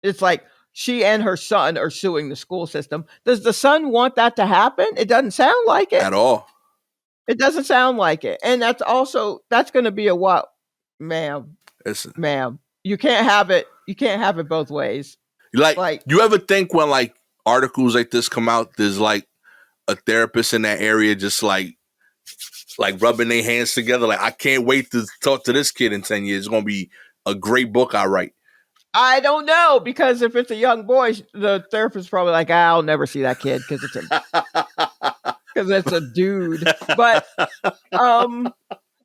It's like she and her son are suing the school system. Does the son want that to happen? It doesn't sound like it. At all. It doesn't sound like it. And that's going to be a what? Ma'am. Listen. Ma'am. You can't have it. You can't have it both ways. Like you ever think when, like, articles like this come out, there's, like, a therapist in that area just, like rubbing their hands together? Like, I can't wait to talk to this kid in 10 years. It's going to be a great book I write. I don't know, because if it's a young boy, the therapist is probably like, I'll never see that kid because it's a dude. But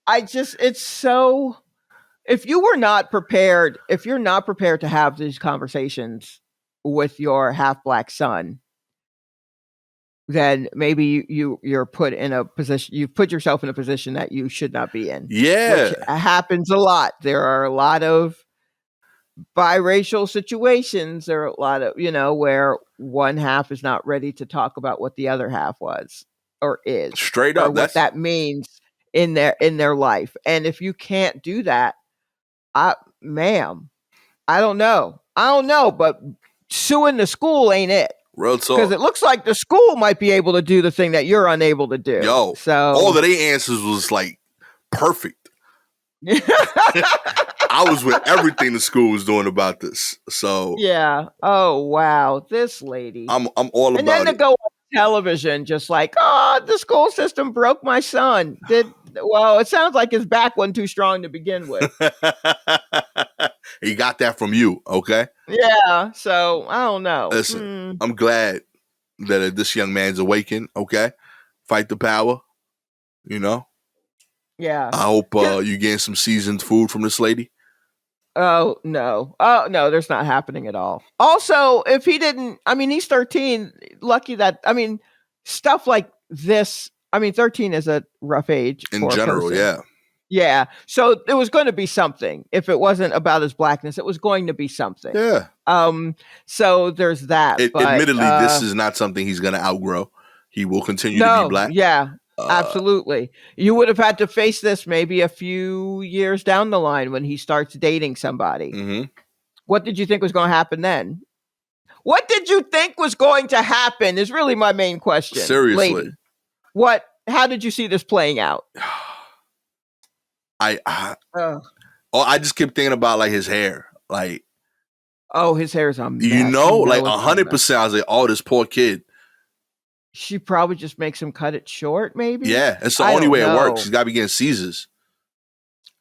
it's so, if you're not prepared to have these conversations with your half black son, then maybe you're put in a position, you've put yourself in a position that you should not be in. Yeah. Which happens a lot. There are a lot of biracial situations. There are a lot of, where one half is not ready to talk about what the other half was or is. Straight up. Or what that means in their life. And if you can't do that, ma'am, I don't know, but suing the school ain't it. Real talk. Because it looks like the school might be able to do the thing that you're unable to do. Yo, so all of their answers was like perfect. I was with everything the school was doing about this. So yeah. Oh wow, this lady. I'm all about it. And then to go on television, just like, the school system broke my son. Well, it sounds like his back wasn't too strong to begin with. He got that from you, okay? Yeah. So I don't know. Listen, I'm glad that this young man's awakened. Okay, fight the power. Yeah. I hope you getting some seasoned food from this lady. Oh no, there's not happening at all. Also, if he didn't, he's 13. Lucky that, stuff like this. 13 is a rough age in general. Yeah. Yeah. So it was going to be something. If it wasn't about his blackness, it was going to be something. Yeah. So there's that. Admittedly, this is not something he's going to outgrow. He will continue to be black. Yeah. Absolutely. You would have had to face this maybe a few years down the line when he starts dating somebody. Mm-hmm. What did you think was going to happen then? What did you think was going to happen is really my main question. Seriously. Lady. How did you see this playing out? I just kept thinking about like his hair, like. Oh, his hair is a mess. You know, like 100%. I was like, oh, this poor kid. She probably just makes him cut it short, maybe. Yeah, it's the only way it works. He's got to be getting Caesars.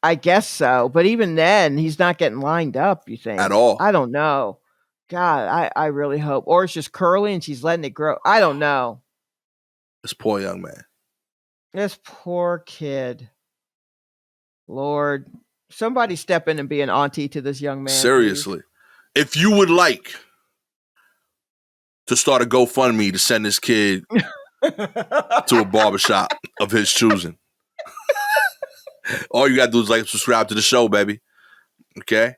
I guess so, but even then, he's not getting lined up. You think at all? I don't know. God, I really hope, or it's just curly and she's letting it grow. I don't know. This poor young man. This poor kid. Lord, somebody step in and be an auntie to this young man. Seriously. Please. If you would like to start a GoFundMe to send this kid to a barbershop of his choosing, all you got to do is like subscribe to the show, baby. Okay?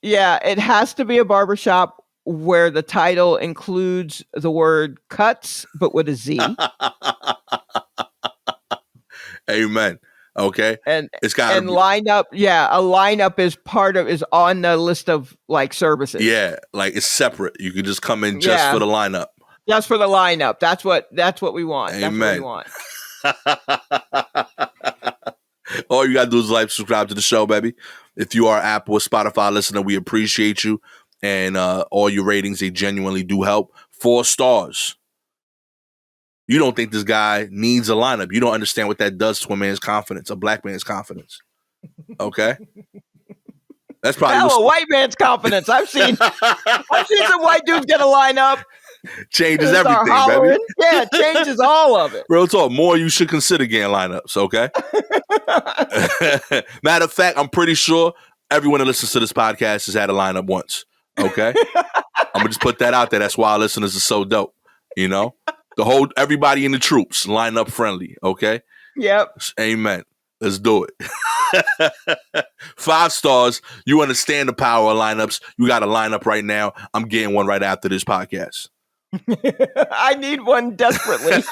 Yeah, it has to be a barbershop where the title includes the word cuts, but with a Z. Amen. Okay. And it's got and lineup. Yeah, a lineup is on the list of like services. Yeah, like it's separate. You can just come in just for the lineup. Just for the lineup. That's what we want. Amen. That's what we want. All you gotta do is like, subscribe to the show, baby. If you are an Apple or Spotify listener, we appreciate you. And all your ratings, they genuinely do help. 4 stars. You don't think this guy needs a lineup. You don't understand what that does to a man's confidence, a black man's confidence. Okay? That's probably a white man's confidence. I've seen some white dudes get a lineup. Changes everything, baby. Yeah, it changes all of it. Real talk. More you should consider getting lineups, okay? Matter of fact, I'm pretty sure everyone that listens to this podcast has had a lineup once, okay? I'm going to just put that out there. That's why our listeners are so dope, you know? Everybody in the troops, line up friendly, okay? Yep. Amen. Let's do it. 5 stars. You understand the power of lineups. You got a lineup right now. I'm getting one right after this podcast. I need one desperately.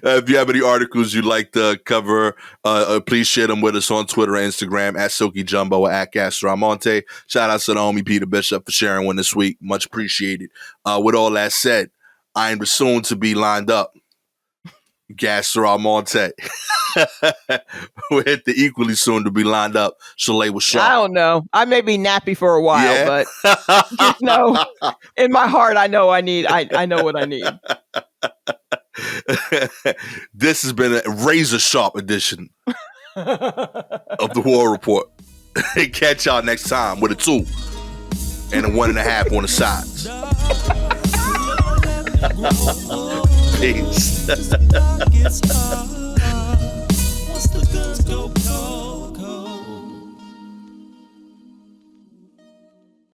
If you have any articles you'd like to cover, please share them with us on Twitter and Instagram at Silky Jumbo or at Gastor Almonte. Shout out to the homie Peter Bishop for sharing one this week. Much appreciated. With all that said, I am the soon to be lined up Gastor Almonte. With the equally soon to be lined up Shalewa Sharpe. I don't know. I may be nappy for a while, but just know in my heart, I know what I need. This has been a razor sharp edition of the War Report. Catch y'all next time with a 2 and a 1.5 on the sides. Peace.